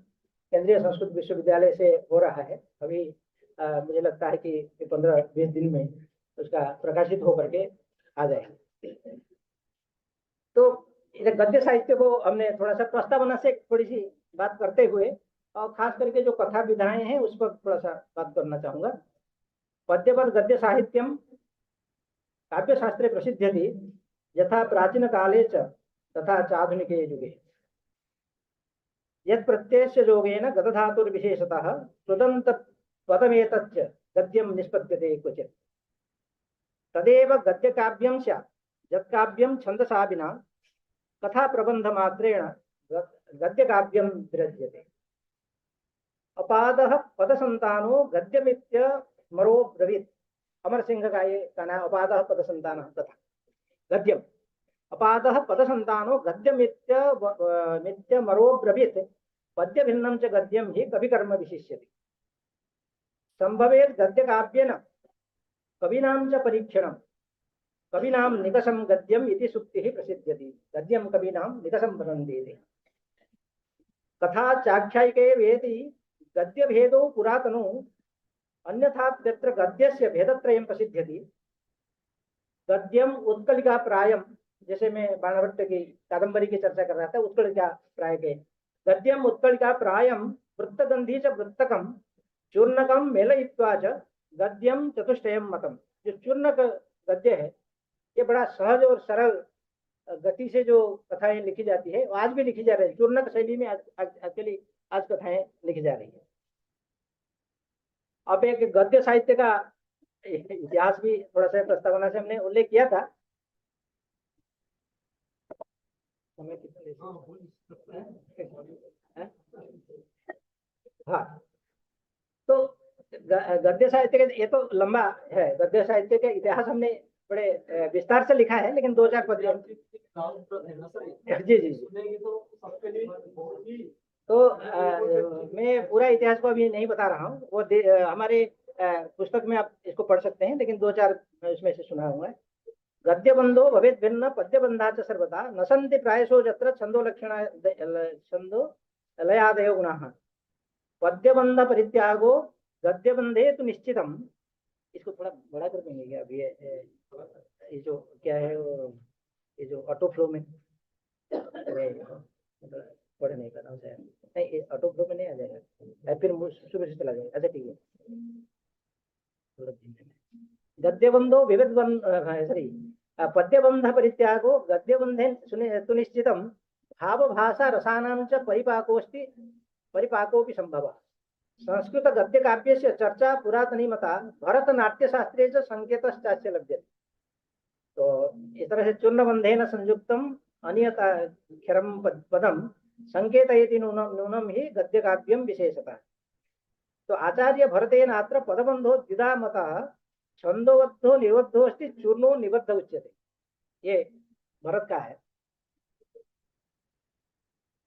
केंद्रीय संस्कृत विश्वविद्यालय से हो रहा है। अभी मुझे लगता है कि 15-20 दिन में उसका प्रकाशित होकर के आ जाएगा। तो गद्य साहित्य को हमने थोड़ा सा प्रस्तावना से थोड़ी सी बात करते हुए, और खास करके जो कथा विधाएं हैं उस पर थोड़ा सा बात करना चाहूंगा। पद्यपद गद्य साहित्यम काव्य शास्त्रे प्रसिद्ध्यति यथा प्राचीन काले च तथा चाधुनिके युगे। यत् प्रत्ययस्य योगेन गतधातुर्विशेषतः कृदन्त पदमेतच्च गद्यं निष्पद्यते क्वचित्। तदेव गद्यकाव्यं स्यात् यत्काव्यं छन्दसा विना कथा प्रबंध मात्रेण गद्यकाव्यं विरज्यते। अपादः पदसंतानो गद्यमित्य मरो ब्रवीत्। अमर सिंह का ये कहना है, अपादः पदसंतानः तथा गद्यम। अपादः पदसंतानो गद्यमित्य मरो ब्रवीत् पद्य भिन्नं च गद्यं हि कविकर्म विशिष्यते। संभवेत् गद्यकाव्येन कवीनां च परीक्षणं कवीनां निकषं गद्यम् इति सुक्तिः प्रसिद्ध्यति। गद्यं कवीनां निकषं वदन्ति। कथा चाख्यायिके वेति गद्य भेदो पुरातनो अन्यथा यत्र गद्यस्य भेदत्रयं प्रसिद्ध्यति। गद्यम उत्कलिका प्रायम, जैसे मैं बाणभट्ट की कादंबरी की चर्चा कर रहा था, उत्कलिका प्राय के गद्यम उत्कलिका प्रायम वृत्तगंधी च वृत्तकम चूर्णकम मेलयित्वा च गद्यम चतुष्टयम मतम। जो चूर्णक गद्य है ये बड़ा सहज और सरल गति से जो कथाएं लिखी जाती है, आज भी लिखी जा रही है। चूर्णक शैली में एक्चुअली आज कथाएं लिखी जा रही है। अब एक गद्य साहित्य का इतिहास भी थोड़ा सा प्रस्तावना से हमने उल्लेख किया था। हाँ, तो गद्य साहित्य के, ये तो लंबा है, गद्य साहित्य का इतिहास हमने बड़े विस्तार से लिखा है, लेकिन 2-4 पद जी जी जी। सुनेंगे तो सबके लिए बहुत ही तो मैं पूरा इतिहास को अभी नहीं बता रहा हूँ, वो हमारे पुस्तक में आप इसको पढ़ सकते हैं, लेकिन दो चार मैं इसमें से सुना हुआ है। गद्यबंधो भवेद भिन्न पद्यबंधा च सर्वथा न सन्ति प्रायशो जत्र छंदो लक्षण छंदो लयादयो गुणाः पद्यबंध परित्यागो गद्यबंधे तो निश्चितम। इसको थोड़ा बड़ा कर देंगे क्या अभी ये जो क्या है वो, ये जो ऑटो फ्लो में पढ़ नहीं कर रहा हूँ शायद, नहीं ऑटो फ्लो में नहीं आ जाएगा, फिर शुरू से चला जाएगा। अच्छा ठीक है, थोड़ा धीमे में। गद्यबंधो विविध सॉरी पद्यबंध परित्यागो गद्यबंधे सुनिश्चितम भाव भाषा रसानां च परिपाकोस्ति परिपाकोपि संभव। संस्कृत गद्य काव्य से चर्चा पुरातनी मता भरतनाट्य शास्त्रे च संकेतश्चास्य लभ्यते। तो इस तरह से चूर्णबंधेन संयुक्तम अनियताक्षरम पदम संकेतयति नूनम नूनम ही गद्य काव्यम विशेषतः। तो आचार्य भरतेन अत्र पदबंधो द्विधा मता छंदोबद्धो निबद्धो अस्ति चूर्णो निबद्ध उच्यते। ये भरत का है।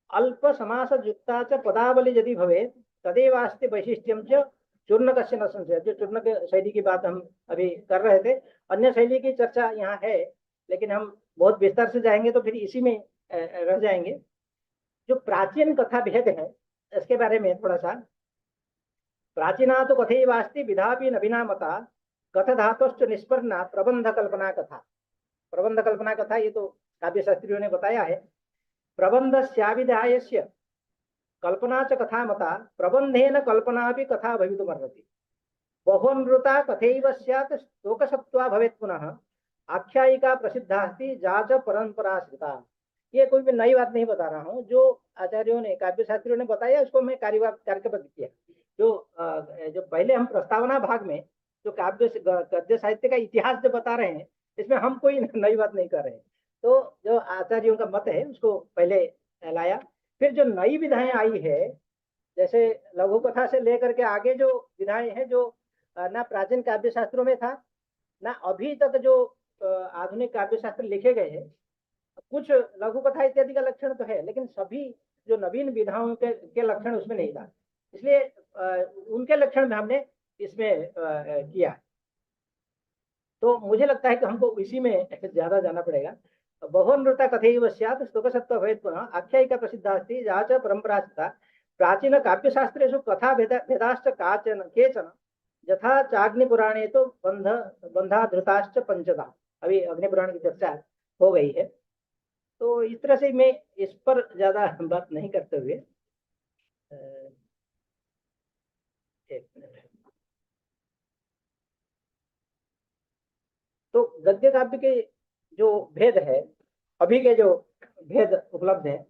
अल्प समास युक्ता च पदावली यदि भवेत् तदेवास्ति वैशिष्ट्यम च चूर्णकस्य न संशय। जो चूर्णक शैली की बात हम अभी कर रहे थे, अन्य शैली की चर्चा यहाँ है, लेकिन हम बहुत विस्तार से जाएंगे तो फिर इसी में रह जाएंगे। जो प्राचीन कथा भेद है इसके बारे में थोड़ा सा। प्राचीना तो कथैवास्ति विधापि नवीना मता कथ धातुश्च निष्पन्ना प्रबंध कल्पना कथा। प्रबंध कल्पना कथा ये तो काव्य शास्त्रियों ने बताया है। प्रबंधस्याभिधायस्य कल्पना च कथा मता प्रबंधेन कल्पना भी कथा भवितुमर्हति। बहुनृता कथैव स्यात् शोकसत्वा भवेत् पुनः आख्यायिका प्रसिद्धा अस्ति जाच परंपराश्रिता। ये कोई भी नई बात नहीं बता रहा हूँ, जो आचार्यों ने काव्य शास्त्रियों ने बताया उसको मैं कार्यबद्ध किया। जो पहले हम प्रस्तावना भाग में जो गद्य साहित्य का इतिहास जो बता रहे हैं, इसमें हम कोई नई बात नहीं कर रहे हैं। तो जो आचार्यों का मत है उसको पहले लाया। फिर जो नई विधाएं आई है, जैसे लघु कथा से लेकर के आगे जो विधाएं हैं, जो ना प्राचीन काव्य शास्त्रों में था, ना अभी तक जो आधुनिक काव्य शास्त्र लिखे गए हैं। कुछ लघु कथा इत्यादि का लक्षण तो है, लेकिन सभी जो नवीन विधाओं के लक्षण उसमें नहीं था, इसलिए उनके लक्षण में हमने इसमें किया। तो मुझे लगता है कि हमको इसी में ज्यादा जाना पड़ेगा। बहुनृता कथैव स्यात् शोकसत्वा भवेत् पुनः आख्यायिका प्रसिद्धा अस्ति या च परंपरास्थिता। प्राचीन काव्यशास्त्रेषु कथा भेदाश्च केचन यथा चाग्निपुराणे तो बंधाधृताश्च पंचदा। अभी अग्निपुराण की चर्चा हो गई है, तो इस तरह से मैं इस पर ज्यादा बात नहीं करते हुए एक मिनट। तो गद्य काव्य के जो भेद है, अभी के जो भेद उपलब्ध है,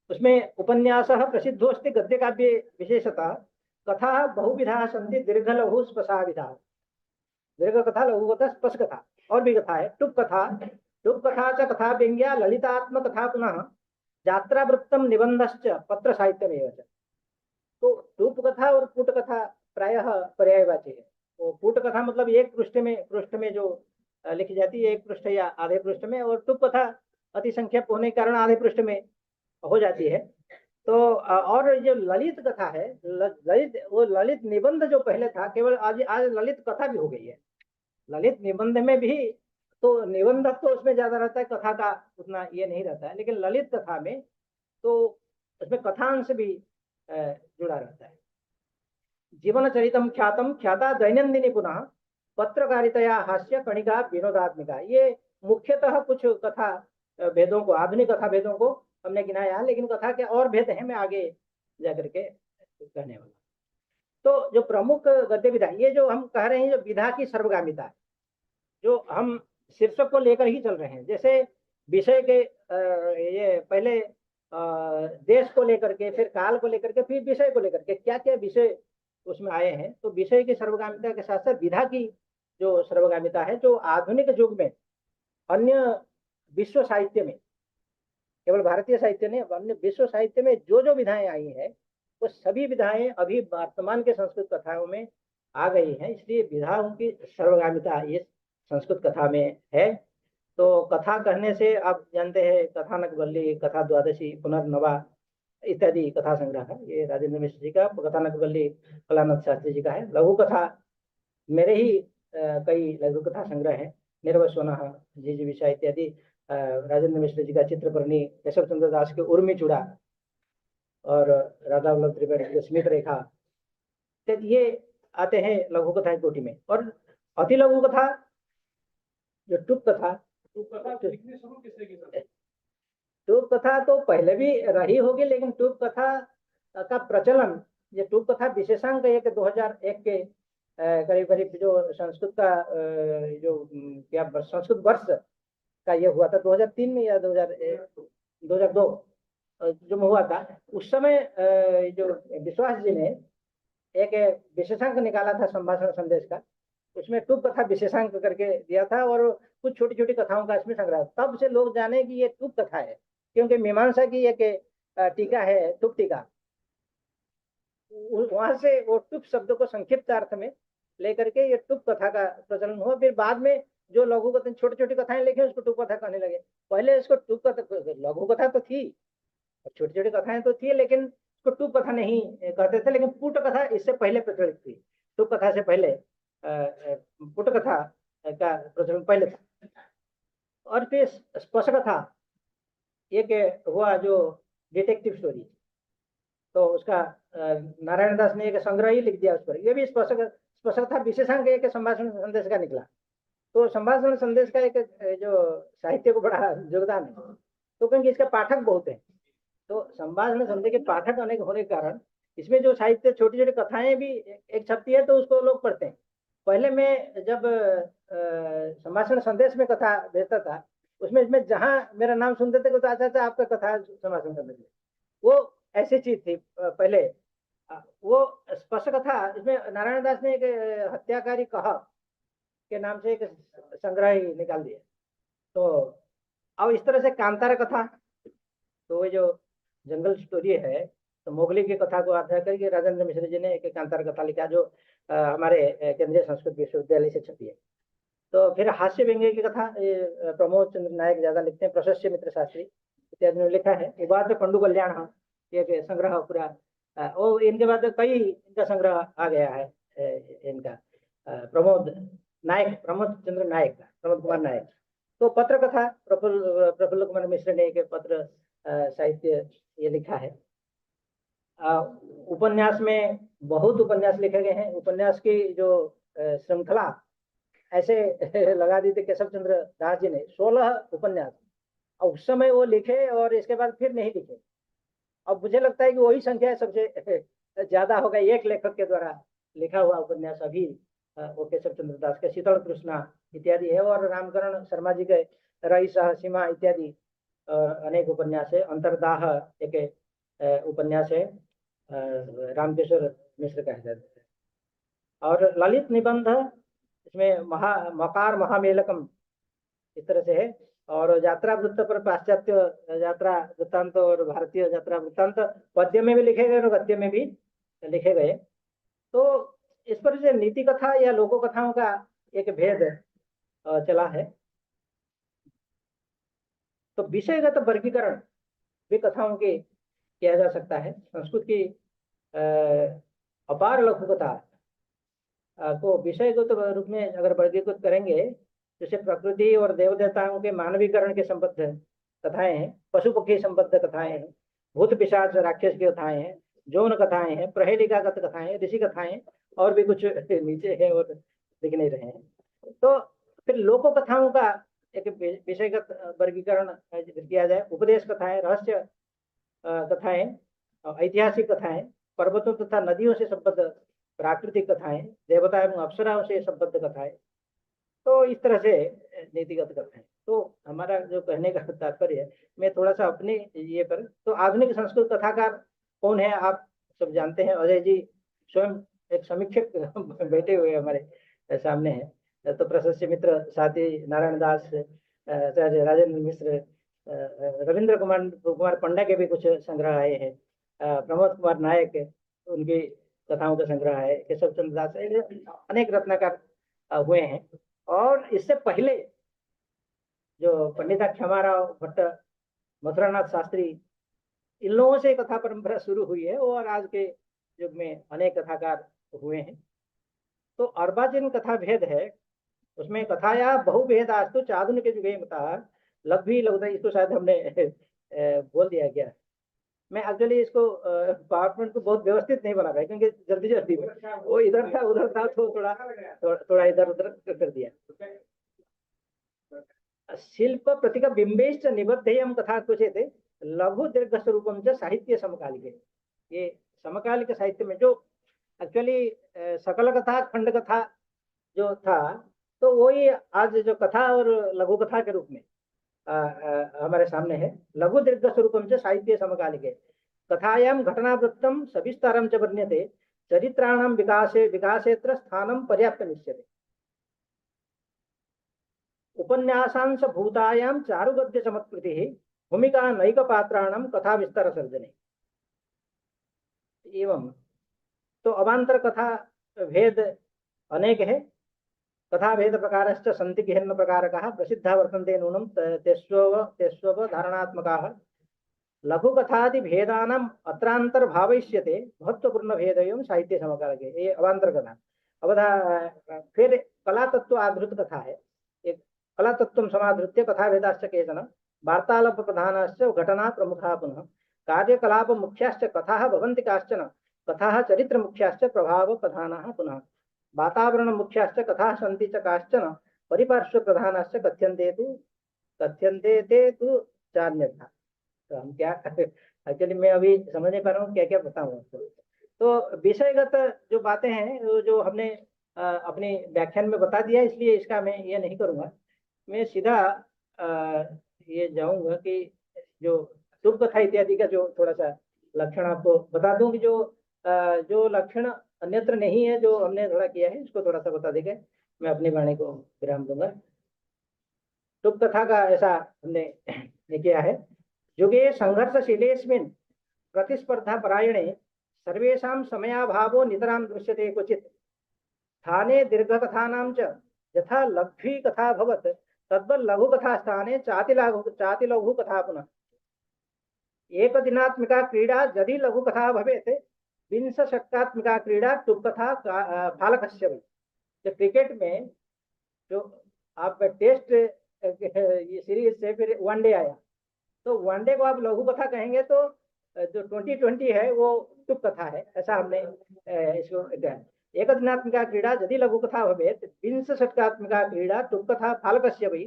उसमें उपन्यास प्रसिद्धोस्ति गद्य काव्य विशेषता कथा बहुविधा सन्ति दीर्घ लघु स्पशा विधा। दीर्घ कथा, लघु कथा, स्पश कथा, और भी कथा है। टुप कथा च कथा व्यंग्या ललितात्म कथा पुनः यात्रावृत्तम निबंधश्च पत्र साहित्यमेव च। तो टुप कथा और पुट कथा प्रायः पर्यायवाची है। तो पुट कथा मतलब एक पृष्ठ में जो लिखी जाती है, एक पृष्ठ या आधे पृष्ठ में, और टुप कथा अति संख्यक होने के कारण आधे पृष्ठ में हो जाती है। तो और जो ललित कथा है, ललित निबंध जो पहले था, केवल आज ललित कथा भी हो गई है। ललित निबंध में भी तो निबंध तो उसमें ज्यादा रहता है, कथा का उतना ये नहीं रहता है, लेकिन ललित कथा में तो उसमें कथांश भी जुड़ा रहता है। जीवन चरितम ख्यातम ख्याता दैनंदिनी पुनः पत्रकारितया हास्य कणिका विनोदात्मिका। ये मुख्यतः कुछ कथा भेदों को, आधुनिक कथा भेदों को हमने गिनाया, लेकिन कथा के और भेद हैं, मैं आगे जाकर के कहने वाला। तो जो प्रमुख गद्य विधा, ये जो हम कह रहे हैं, जो विधा की सर्वगामिता है, जो हम शीर्षक को लेकर ही चल रहे हैं। जैसे विषय के ये पहले देश को लेकर के, फिर काल को लेकर के, फिर विषय को लेकर के, क्या क्या विषय उसमें आए हैं। तो विषय की सर्वगामिता के साथ साथ विधा की जो सर्वगामिता है, जो आधुनिक युग में अन्य विश्व साहित्य में, केवल भारतीय साहित्य नहीं, अन्य विश्व साहित्य में जो जो विधाएं आई है, वो सभी विधाएं अभी वर्तमान के संस्कृत कथाओं में आ गई हैं। इसलिए विधाओं की सर्वगामिता इस संस्कृत कथा में है। तो कथा कहने से आप जानते हैं कथानक वल्ली, कथा द्वादशी, पुनर्नवा इत्यादि कथा संग्रह है। ये राजेंद्र मिश्र जी का कथानक वल्ली कलानंद शास्त्री जी का है। लघु कथा मेरे ही कई लघु कथा संग्रह है। निर्वस्वनः, जिजीविषा इत्यादि, राजेंद्र मिश्र जी का चित्रपर्णी, केशव चंद्र दास के उर्मी चूड़ा और राधा वल्लभ त्रिपाठी के स्मित रेखा, तो ये आते हैं लघु कथा की कोटि में। और अति लघु कथा जो टूप कथा, तो कथा लिखनी शुरू किसने की सर? टूप कथा तो पहले भी रही होगी, लेकिन टूप कथा का प्रचलन, ये टूप कथा विशेषांक है कि 2001 के करीब करीब जो संस्कृत का क्या संस्कृत वर्ष का ये हुआ था 2003 में या 2002 जो हुआ था, उस समय जो विश्वास जी ने एक विशेषांक निकाला था संभाषण संदेश का, उसमें टूप कथा विशेषांक करके दिया था और कुछ छोटी छोटी कथाओं का इसमें संग्रह। तब से लोग जाने कि ये टूप कथा है, क्योंकि मीमांसा की एक टीका है टूप टीका, वहां से वो टूप शब्द को संक्षिप्त अर्थ में लेकर के ये टूप कथा का प्रचलन हुआ। फिर बाद में जो लघु कथा छोटी छोटी कथाएं लिखे उसको टूप कथा कहने लगे। पहले इसको टूप कथा, लघु कथा तो थी और छोटी छोटी कथाएं तो थी, लेकिन उसको टूप कथा नहीं कहते थे। लेकिन पुट कथा इससे पहले प्रचलित थी, टूप कथा से पहले पुट कथा का प्रचलन पहले था। और फिर स्पर्श कथा एक हुआ जो डिटेक्टिव स्टोरी, तो उसका नारायण दास ने एक संग्रह ही लिख दिया उस पर। ये भी स्पर्श कथा विशेषांक एक संभाषण संदेश का निकला। तो संभाषण संदेश का एक जो साहित्य को बड़ा योगदान है, तो क्योंकि इसका पाठक बहुत है, तो संभाषण संदेश के पाठक अनेक होने के कारण इसमें जो साहित्य छोटी छोटी कथाएं भी एक छपती है तो उसको लोग पढ़ते हैं। पहले मैं जब संभाषण संदेश में कथा भेजता था, उसमें जहां मेरा नाम सुनते थे तो अच्छा आपका कथा संभाषण संदेश, वो ऐसी चीज थी पहले। वो स्पर्श कथा, इसमें नारायण दास ने एक हत्याकारी कहा के नाम से एक संग्रह ही निकाल दिया। तो अब इस तरह से कांतारा कथा, तो वो जो जंगल स्टोरी है, तो मोगली की कथा को आधार करके राजेंद्र मिश्र जी ने एक कांतारा कथा लिखा जो हमारे केंद्रीय संस्कृत विश्वविद्यालय से छपी है। तो फिर हास्य व्यंग्य की कथा प्रमोद चंद्र नायक ज्यादा लिखते हैं, प्रशस्य मित्र शास्त्री इत्यादि ने लिखा है। एक बाद में पंडु कल्याण एक संग्रह पूरा, और इनके बाद कई इनका संग्रह आ गया है इनका प्रमोद चंद्र नायक का, प्रमोद कुमार नायक। तो पत्र कथा प्रफुल्ल कुमार मिश्र ने एक पत्र साहित्य ये लिखा है। उपन्यास में बहुत उपन्यास लिखे गए हैं। उपन्यास की जो श्रृंखला ऐसे लगा दी थी केशव चंद्र दास जी ने 16 उपन्यास, और उस समय वो लिखे और इसके बाद फिर नहीं लिखे। अब मुझे लगता है कि वही संख्या सबसे ज्यादा होगा एक लेखक के द्वारा लिखा हुआ उपन्यास अभी वो केशव चंद्र दास के शीतल कृष्णा इत्यादि है, और रामकरण शर्मा जी के रईस सीमा इत्यादि अनेक उपन्यास है। अंतरदाह एक उपन्यास है रामकिशोर मिश्र का है। और ललित निबंध इसमें मकार महामेलकम इस तरह से है। और यात्रा वृत्त पर पाश्चात्य यात्रा वृत्तांत और भारतीय यात्रा वृत्तांत पद्य में भी लिखे गए और गद्य में भी लिखे गए। तो इस पर से नीति कथा या लोको कथाओं का एक भेद चला है। तो विषयगत वर्गीकरण भी कथाओं के किया जा सकता है। संस्कृत की अपार लघु कथा को विषयगत रूप में अगर वर्गीकृत करेंगे, जैसे प्रकृति और देव देवताओं के मानवीकरण के संबद्ध कथाएं हैं, पशु पक्षी संबद्ध कथाएं हैं, भूत पिशाच राक्षस की कथाएं हैं, जौन कथाएं हैं, प्रहेलिकागत कथाएं हैं, ऋषि कथाएं, और भी कुछ नीचे है और दिख नहीं रहे हैं। तो फिर लोको कथाओं का एक विषयगत वर्गीकरण किया जाए। उपदेश कथाएं, रहस्य कथाएं, ऐतिहासिक कथाएं, पर्वतों तथा नदियों से संबद्ध प्राकृतिक कथाएं, देवता एवं अप्सराओं से संबद्ध कथाएं, तो इस तरह से नीतिगत कथाएं। तो हमारा जो कहने का तात्पर्य है, मैं थोड़ा सा अपने ये पर, तो आधुनिक संस्कृत कथाकार कौन है आप सब जानते हैं। अजय जी स्वयं एक समीक्षक बैठे हुए हमारे सामने हैं। तो प्रशस्य मित्र साथ ही नारायण दास, राजेंद्र मिश्र, रविंद्र कुमार पंडा के भी कुछ संग्रह आए हैं, प्रमोद कुमार नायक उनकी कथाओं का संग्रह है, केशव चंद्र दास, अनेक रत्नाकार हुए हैं। और इससे पहले जो पंडिता क्षमाराव भट्ट, मथुरानाथ शास्त्री, इन लोगों से कथा परंपरा शुरू हुई है और आज के युग में अनेक कथाकार हुए हैं। तो अर्वाचीन कथा भेद है, उसमें कथाया बहुभेद आस्तु चाधुनिक युगे मता लघ्वी लघुता, इसको शायद हमने बोल दिया गया। मैं एक्चुअली इसको पावर पॉइंट को बहुत व्यवस्थित नहीं बना पाया क्योंकि जल्दी जल्दी में वो इधर था उधर था, तो थोड़ा इधर उधर कर दिया। शिल्प प्रतीक बिंबेश्च निबद्धेयम कथा क्वचित लघु दीर्घ स्वरूपम च साहित्य समकालिके। ये समकालिक साहित्य में जो एक्चुअली सकल कथा खंड कथा जो था, तो वही आज जो कथा और लघु कथा के रूप में हमारे सामने है। लघु दीर्घ स्वरूपम च साहित्य समकालिके कथायां घटनावृत्तं सविस्तारं च वर्ण्यते चरित्राणां विकासेत्र स्थानं पर्याप्तमिष्यते। उपन्यासांश भूतायां चारुगद्य चमत्कृतिः भूमिका नैक पात्राणां कथा विस्तार सर्जने। एवं तो अवान्तर कथा भेद अनेक है। कथा भेद प्रकारश्च सन्ति भिन्न प्रकारकाः प्रसिद्धा वर्तन्ते नूनं तेष्वव धारणात्मकाः। लघु कथादि भेदानाम् अत्रांतर भावयिष्यते महत्वपूर्ण भेद एवं साहित्य समकालिके। ये अवान्तर कथा अवधा। फिर कला तत्व आधृत कथा है। एक कला तत्व समाधृत्य कथा भेदाश्च केचन वार्तालाप प्रधानाश्च घटना प्रमुखा पुनः कार्यकलाप मुख्याश्च कथाः भवन्ति काश्चन कथाः चरित्र मुख्याश्च प्रभाव प्रधानाः पुनः वातावरण मुख्याश्च कथाः सन्ति च काश्चन परिपार्श्व प्रधानाश्च कथ्यन्ते ते तु चान्यथा। तो हम क्या एक्चुअली मैं अभी समझ नहीं पा रहा हूँ क्या क्या बताऊँ आपको। तो विषयगत जो बातें हैं वो जो हमने अपने व्याख्यान में बता दिया, इसलिए इसका मैं ये नहीं करूँगा। मैं सीधा ये जाऊंगा कि जो तुक कथा इत्यादि का जो थोड़ा सा लक्षण आपको बता दूं कि जो लक्षण अन्यत्र नहीं है, जो हमने थोड़ा किया है, इसको थोड़ा सा बता देंगे। मैं अपनी वाणी को विराम दूंगा। तुक कथा का ऐसा हमने किया है। युगे संघर्षशीलेस्मिन् प्रतिस्पर्धा परायणे सर्वेषां समयाभावो नितरां दृश्यते क्वचित् स्थाने दीर्घकथानां च यथा लघ्वी कथा भवत् तद्वत् लघु कथा स्थाने चाति लघु कथा पुनः। एक दिनात्मिका क्रीडा यदि लघु कथा भवेत् विंश शतकात्मिका क्रीडा टुक कथा फालकस्य वै। तो क्रिकेट में जो आप टेस्ट ये सीरीज से फिर वनडे आया, तो वनडे को आप लघु कथा कहेंगे तो जो 2020 है वो टुक कथा है, ऐसा हमने इसको कहा। एक दिनात्मिका क्रीडा यदि लघु कथा भवेत् विंश शतकात्मिका क्रीडा टुक कथा फालकस्य वै।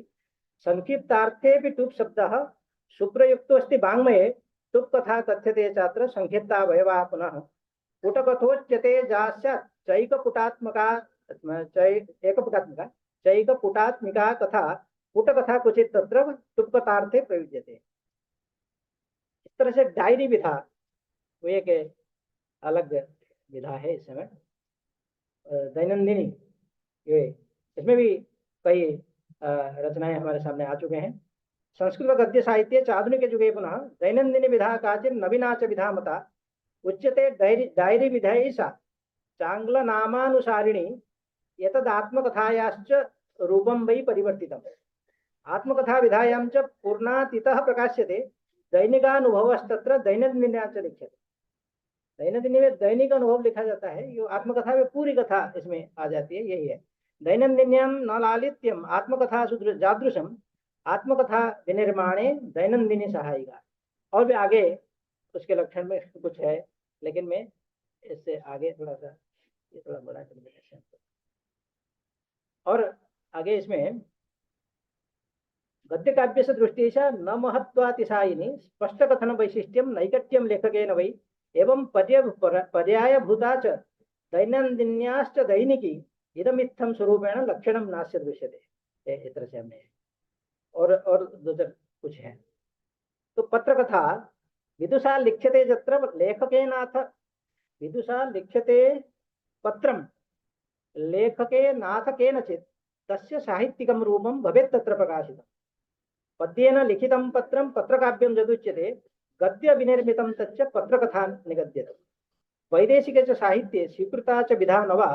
संक्षिप्तार्थेऽपि टुक शब्दः सुप्रयुक्तोऽस्ति वाङ्मये टुक कथा कथ्यते चात्र संक्षिप्तावयवा पुनः। पुटकथोच्यते जास्यात् चैकपुटात्मिका कथा पुटकथा क्वचित् तत्र टुक्कथार्थे प्रयुज्यते। इस तरह से डायरी विधा वो एक अलग विधा है। इस समय दैनंदिनी ये इसमें भी कई रचनाएं हमारे सामने आ चुके हैं। संस्कृत गद्य साहित्य आधुनिक युगे पुनः दैनंदिनी विधा काचिर नवीना च विधा मता उच्यते डायरी विधेयसा चांगल नामानुसारिणी एतदात्मकथायाश्च रूपं वै परिवर्तितम्। आत्मकथा विधायां च पूर्णातीतः प्रकाश्यते दैनिकानुभवस्तत्र दैनंदिन्या च लिख्यते। दैनंदिनी में दैनिक अनुभव लिखा जाता है, ये आत्मकथा में पूरी कथा इसमें आ जाती है। यही है दैनंदिन्यां न लालित्यम आत्मकथा जादृशम आत्मकथा विनिर्माणे दैनंदिनी सहायिका। और भी आगे उसके लक्षण में कुछ है, लेकिन मैं इससे आगे थोड़ा सा ये थोड़ा बड़ा कर देते हैं। और आगे इसमें गद्य काव्य से दृष्टि न महत्वातिशायिनी स्पष्ट कथन वैशिष्ट्यम नैकट्यम लेखकेन वै एवं पर्याय भूता च दैनंदिन्याश्च दैनिकी इदमित्थम स्वरूपेण लक्षणम नास्य दृश्यते। इस तरह से हमने और दो कुछ है। तो पत्र कथा विदुषा लिख्यते जत्र लेखकेनाथ विदुषा लिख्यते पत्रम लेखके नाथ केनचित् तस्य साहित्यिकं रूपं भवेत् तत्र प्रकाशितम्। पद्येन लिखितं पत्रं पत्रकाव्यं यदुच्यते गद्य विनिर्मितं तच्च पत्रकथा निगद्यते। वैदेशिके च साहित्ये स्वीकृता च विधा नवा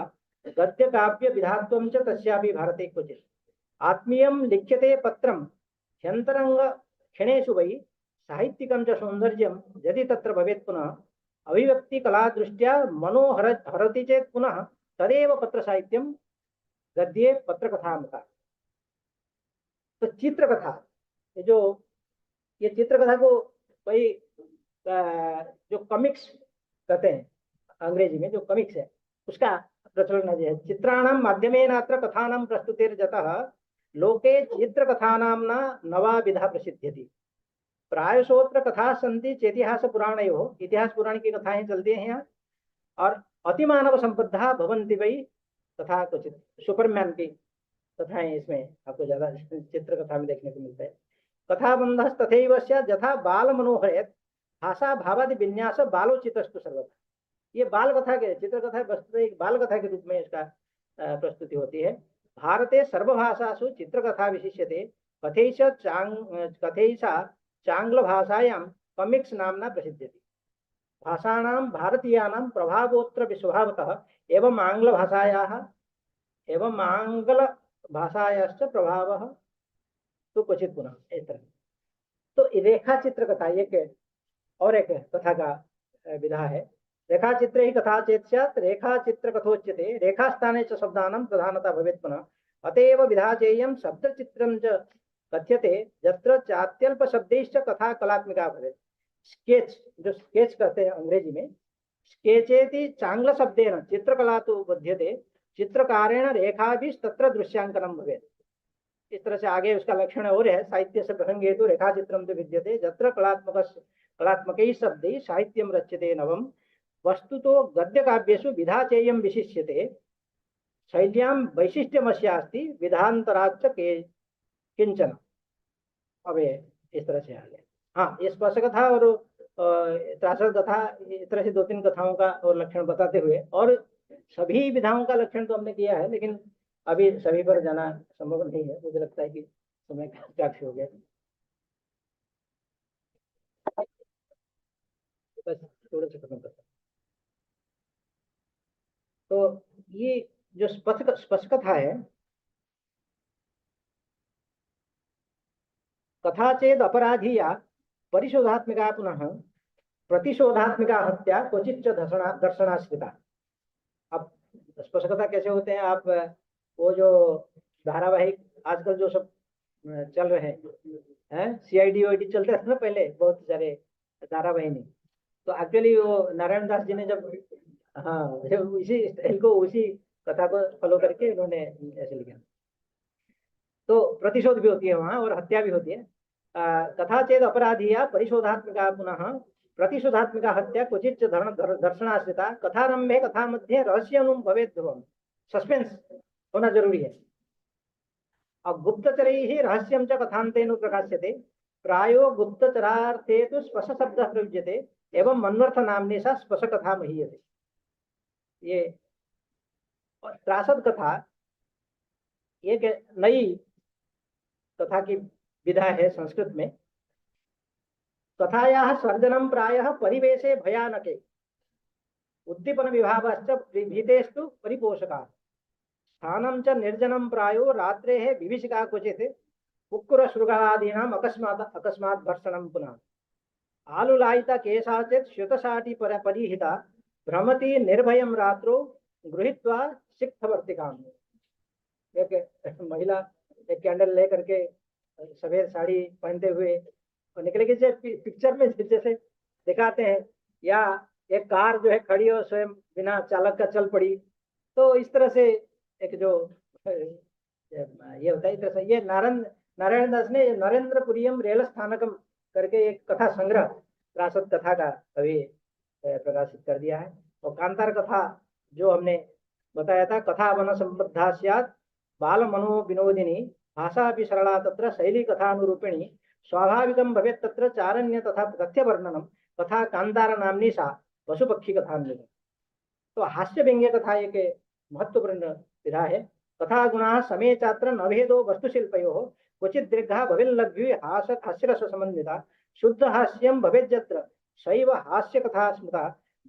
गद्य काव्य विधात्वं च तस्यापि भारते क्वचित्। आत्मीयं लिख्यते पत्रं ह्यन्तरंग क्षणेषु वै साहित्यिकं च सौंदर्यं यदि तत्र भवेत् पुनः अभिव्यक्ति कला दृष्ट्या मनोहर हरति चेत् पुनः तदेव पत्र साहित्यं गद्ये पत्रकथा मुखा। तो चित्रकथा, ये चित्रकथा को भाई जो कॉमिक्स कहते हैं अंग्रेजी में, जो कॉमिक्स है उसका प्रचलन है। चित्राणाम माध्यमेनात्र कथानां प्रस्तुतिर्जतः लोके चित्रकथानाम्ना नवा विधा प्रसिद्ध्यति। प्रायशोत्र कथा सन्ति चेतिहास पुराणयोः, इतिहास पुराण की कथाएं चलती हैं यहाँ। और अतिमानव संबद्धा भवन्ति वै तथा क्वचित, सुपरमैन की कथाएं इसमें आपको ज्यादा चित्र कथा में देखने को मिलता है। कथाबंध तथैव स्यात् यथा बाल मनोहरेत् भाषा भावादि विन्यास बालोचितस्तु सर्वथा। ये बाल कथा के, चित्रकथा वस्तुतः एक बाल कथा के रूप में इसका प्रस्तुति होती है। भारते सर्वभाषासु चित्रकथा विशिष्यते कथैषा चांग्ल भाषायां कॉमिक्स नामना प्रसिद्ध्यति। भाषाणां भारतीयानां प्रभावोत्र विस्वभावतः एवं आंग्ल भाषायाश्च प्रभावः तो क्वचित पुनः इस तरह। तो रेखा चित्रकथा एक और एक कथा का विधा है। रेखा चित्रे ही कथा चेत् स्यात् रेखा चित्र कथोच्यते। रेखास्थाने च शब्दानां प्रधानता भवेत् पुनः अतएव विधा चेयं शब्दचित्रं च कथ्यते यत्र चात्यल्प शब्दैश्च कथा कलात्मिका भवेत्। स्केच, जो स्केच कहते हैं अंग्रेजी में, स्केचेति चांग्ल शब्देन चित्रकला तो बध्यते चित्रकारेण रेखा भी तत्र दृश्यांकनम भवेत्। इस तरह से आगे उसका लक्षण और है। साहित्य से प्रसंग हेतु रेखा चित्रम तो विद्यते जत्र कलात्मकै शब्दै साहित्यम रच्यते नवम वस्तुतो गद्य काव्येषु विधा चेयं विशिष्यते शैल्यां वैशिष्ट्यमस्यास्ति विधांतराच्च के किंचन। अब इस तरह से आ गया। हाँ, ये स्पर्श कथा और त्रासद कथा, इस तरह से 2-3 कथाओं का और लक्षण बताते हुए, और सभी विधाओं का लक्षण तो हमने किया है, लेकिन अभी सभी पर जाना संभव नहीं है। मुझे लगता है कि समय काफी हो गया, बस थोड़ा सा खत्म करता। तो ये जो स्पर्श कथा है, कथा चेद अपराधीया परिशोधात्मिका पुनः प्रतिशोधात्मिका हत्या क्वचित दर्शनाश्रिता। अब स्पर्श कथा कैसे होते हैं, आप वो जो धारावाहिक आजकल जो सब चल रहे हैं, CID OID चलते थे ना पहले, बहुत सारे धारावाहिक नहीं, तो एक्चुअली वो नारायण दास जी ने जब, हाँ, उसी स्टाइल को, उसी कथा को फॉलो करके उन्होंने ऐसे लिखा। तो प्रतिशोध भी होती है वहाँ और हत्या भी होती है। कथा चेद अपराधीया परिशोधात्मिका पुनः प्रतिशोधात्मिका हत्या क्वचित दर्शनाश्रिता। कथारंभे कथा मध्य रहस्यनुम भवेत् ध्रुवम्। सस्पेंस होना जरूरी है। अब गुप्तचरैः रहस्यं च कथान्तेन प्रकाश्यते। प्रायो गुप्तचरार्थे तो स्पर्श शब्दः प्रयुज्यते एवं मन्वर्थ नाम्ने सा स्पर्श कथा महीयते। ये त्रासद कथा एक नई कथा की विधा है संस्कृत में। कथायाः सर्जनं प्रायः परिवेशे भयानके उद्दीपन विभावश्च भीतेस्तु परिपोषकाः। स्थानं च निर्जनं प्रायो रात्रेः विभीषिका क्वचित् कुक्कुरशृगादीनाम् अकस्मात् भर्षणं पुनः। आलुलायिता केशाचित् श्युतशाटी परिहिता भ्रमति निर्भयं रात्रो गृहीत्वा सिक्थवर्तिकाम्। एक महिला एक कैंडल लेकर के सफेद साड़ी पहनते हुए निकलेगी, जैसे पिक्चर में जैसे दिखाते हैं, या एक कार जो है खड़ी और स्वयं बिना चालक का चल पड़ी। तो इस तरह से एक जो ये होता है, इस तरह से ये नारायण दास ने नरेंद्रपुरियम रेल स्थानकम करके एक कथा संग्रह त्रासद कथा का अभी प्रकाशित कर दिया है। और कांतार कथा जो हमने बताया था, कथा वन संबद्धा स्यात् बाल मनो विनोदिनी भाषा भी सरला तत्र शैली कथानुरूपिणी स्वाभाविकं भवेत् तत्र चारण्य तथा तथ्य वर्णनम कथा कांतार नाम्नी सा पशुपक्षी कथान्विता। तो हास्य व्यंग्य कथा एक महत्वपूर्ण विधा है। कथा गुणा समय चात्र नभेदो वस्तुशिल्पयोः क्वचित् दीर्घा भवेल्लघ्वी हास्यरस समन्विता शुद्ध हास्यं भवेज्जत्र शैव हास्य कथा स्मृता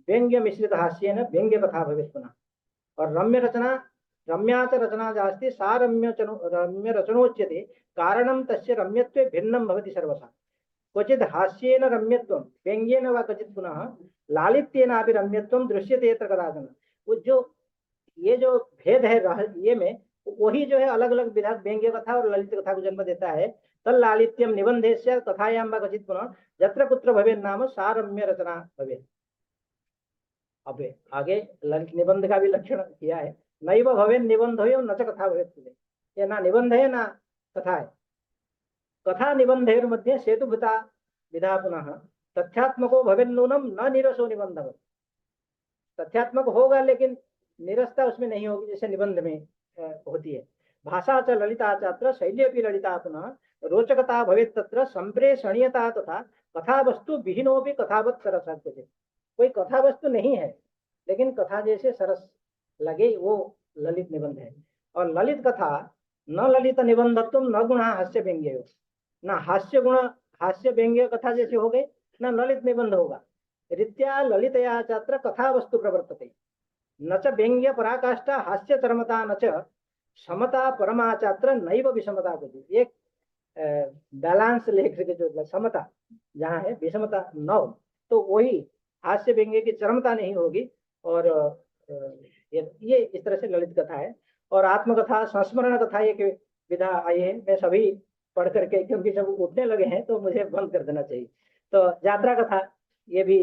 व्यंग्य मिश्रित हास्येन व्यंग्य कथा भवेत् पुनः। और रम्य रचना रम्या च रचना जास्ति सा रम्य रचनोच्यते कारणं तस्य रम्यत्वे भिन्नं भवति सर्वथा क्वचित् हास्येन रम्यत्वं व्यंग्येन वा क्वचित् पुनः लालित्येनापि रम्यत्वं दृश्यते यत्र कदाचन। वो जो ये जो भेद है ये में वही जो है अलग अलग विधा व्यंग्य कथा और ललित कथा को जन्म देता है। तल लालित्यम निबंधेस्य कथायां वा क्वचित् पुनः यत्र कुत्र भवेत् नाम सा रम्य रचना भवेत्। अब आगे ललित निबंध का भी लक्षण किया है। नैव भवेत् निबंधो न च कथा भवेत्। ये ना निबंध है ना कथा है। कथा निबंधेर मध्ये सेतुभूता विधा पुनः तथ्यात्मको भवेन्नूनम न निरसो निबंधवत्। तथ्यात्मक होगा लेकिन निरसता उसमें नहीं होगी जैसे निबंध में होती है। भाषा च ललिता चात्र शैल्यपि ललिता पुनः रोचकता भवेत् तत्र संप्रेषणीयता तथा कथा वस्तु विहीनोपि कथावत् सरस। कोई कथा वस्तु नहीं है लेकिन कथा जैसे सरस लगे वो ललित निबंध है। और ललित कथा न ललित निबंधत्व न गुण हास्य व्यंग्य न हास्य गुण हास्य व्यंग्य कथा जैसे हो गए न ललित निबंध होगा। रीत्या ललितया चात्र कथा वस्तु प्रवर्तते न च व्यंग्य पराकाष्ठा हास्य चरमता न च समता परमाचात्र नैव विषमता को। एक बैलेंस लेख के जो समता जहाँ है विषमता न हो तो वही हास्य व्यंग्य की चरमता नहीं होगी। और ये इस तरह से ललित कथा है। और आत्मकथा संस्मरण कथा एक विधा आई है। मैं सभी पढ़ करके क्योंकि जब उठने लगे हैं तो मुझे बंद कर देना चाहिए। तो यात्रा कथा ये भी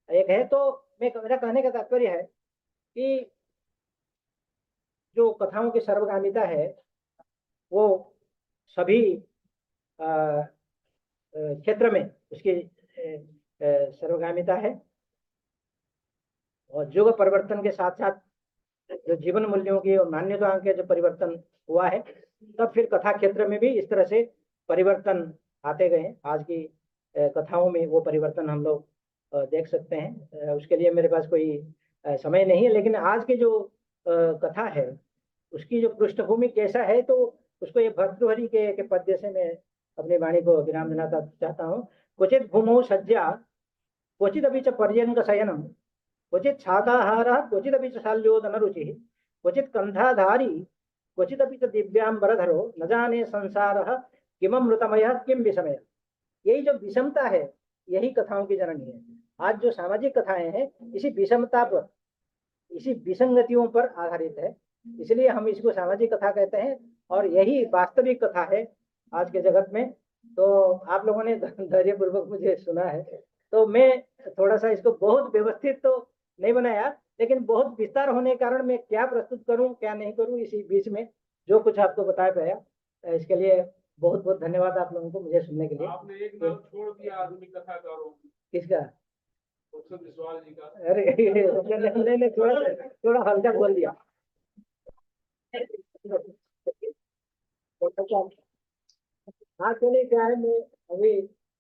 एक है। तो मेरा कहने का तात्पर्य है कि जो कथाओं की सर्वगामिता है वो सभी क्षेत्र में उसकी सर्वगामिता है। और युग परिवर्तन के साथ साथ जो जीवन मूल्यों की और मान्यताओं के जो परिवर्तन हुआ है तब फिर कथा क्षेत्र में भी इस तरह से परिवर्तन आते गए। आज की कथाओं में वो परिवर्तन हम लोग देख सकते हैं। उसके लिए मेरे पास कोई समय नहीं है लेकिन आज की जो कथा है उसकी जो पृष्ठभूमि कैसा है तो उसको ये भर्तृहरि के पद्य से मैं अपनी वाणी को विराम देना चाहता हूँ। क्वचित भूमौ सज्जा क्वचित अभी च पर्यंक शयनम क्वचित शाकाहारः क्वचिदपि च शाल्योदन रुचिः क्वचित कंधाधारी क्वचिदपि च दिव्यांबरधरो न जाने संसारः किममृतमयः किम विषमयः। यही जो विषमता है यही कथाओं की जननी है। आज जो सामाजिक कथाएं हैं इसी विषमता पर इसी विसंगतियों पर आधारित है इसलिए हम इसको सामाजिक कथा कहते हैं और यही वास्तविक कथा है आज के जगत में। तो आप लोगों ने धैर्यपूर्वक मुझे सुना है तो मैं थोड़ा सा इसको बहुत व्यवस्थित तो नहीं बनाया लेकिन बहुत विस्तार होने के कारण मैं क्या प्रस्तुत करूं क्या नहीं करूं इसी बीच में जो कुछ आपको बता पाया इसके लिए बहुत बहुत धन्यवाद आप लोगों को मुझे सुनने के लिए। आपने एक नाम छोड़ दिया आधुनिक कथाकारों किसका? विश्वास जी का। अरे नहीं थोड़ा हल्का बोल दिया। हाँ चलिए क्या है मैं अभी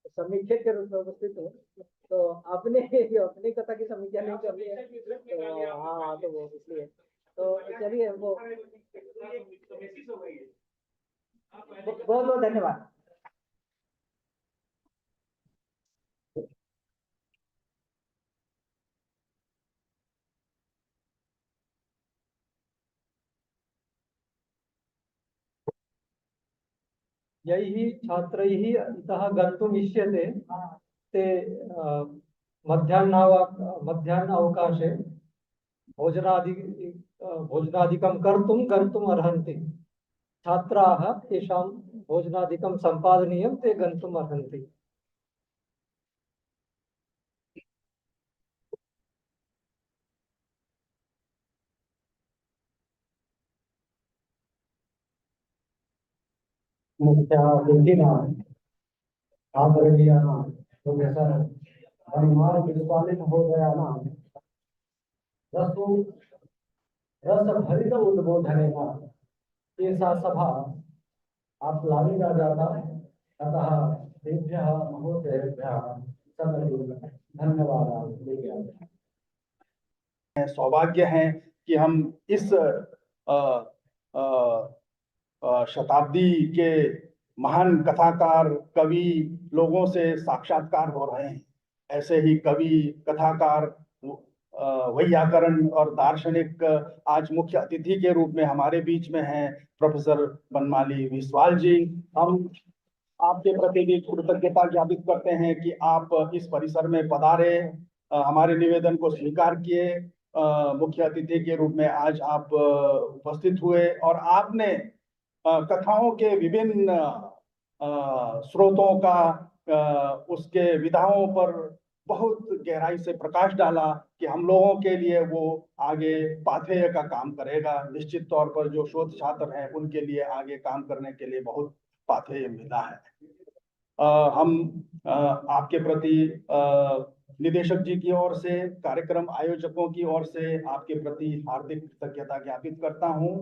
समीक्षक के रूप में उपस्थित हूँ तो अपनी कथा की समीक्षा नहीं कर रही है तो हाँ तो वो इसलिए तो चलिए वो बहुत बहुत धन्यवाद। यैः छात्रैः इतः गन्तुम् इष्यते ते मध्याह्न अवकाशे भोजनादिकं कर्तुं गन्तुम् अर्हन्ति। छात्राः तेषां भोजनादिकं सम्पादनीयं ते गन्तुम् अर्हन्ति। मुख्यातिथिनां आदरणीयानां प्रोफेसर हनुमान विद्वान महोदयानां रसभरित उद्बोधनेन एषा सभा आप्लाविता जाता। अतः तेभ्यः महोदयेभ्यः सदति धन्यवादाः। सौभाग्य है कि हम इस शताब्दी के महान कथाकार कवि लोगों से साक्षात्कार हो रहे हैं। ऐसे ही कवि कथाकार वैयाकरण और दार्शनिक आज मुख्य अतिथि के रूप में हमारे बीच में हैं प्रोफेसर बनमाली विश्वाल जी। हम आपके प्रति भी कृतज्ञता ज्ञापित करते हैं कि आप इस परिसर में पधारे, हमारे निवेदन को स्वीकार किए, मुख्य अतिथि के रूप में आज आप उपस्थित हुए और आपने कथाओं के विभिन्न स्रोतों का उसके विधाओं पर बहुत गहराई से प्रकाश डाला कि हम लोगों के लिए वो आगे पाथेय का काम करेगा। निश्चित तौर पर जो शोध छात्र हैं उनके लिए आगे काम करने के लिए बहुत पाथेय मिला है। हम आपके प्रति निदेशक जी की ओर से, कार्यक्रम आयोजकों की ओर से आपके प्रति हार्दिक कृतज्ञता ज्ञापित करता हूं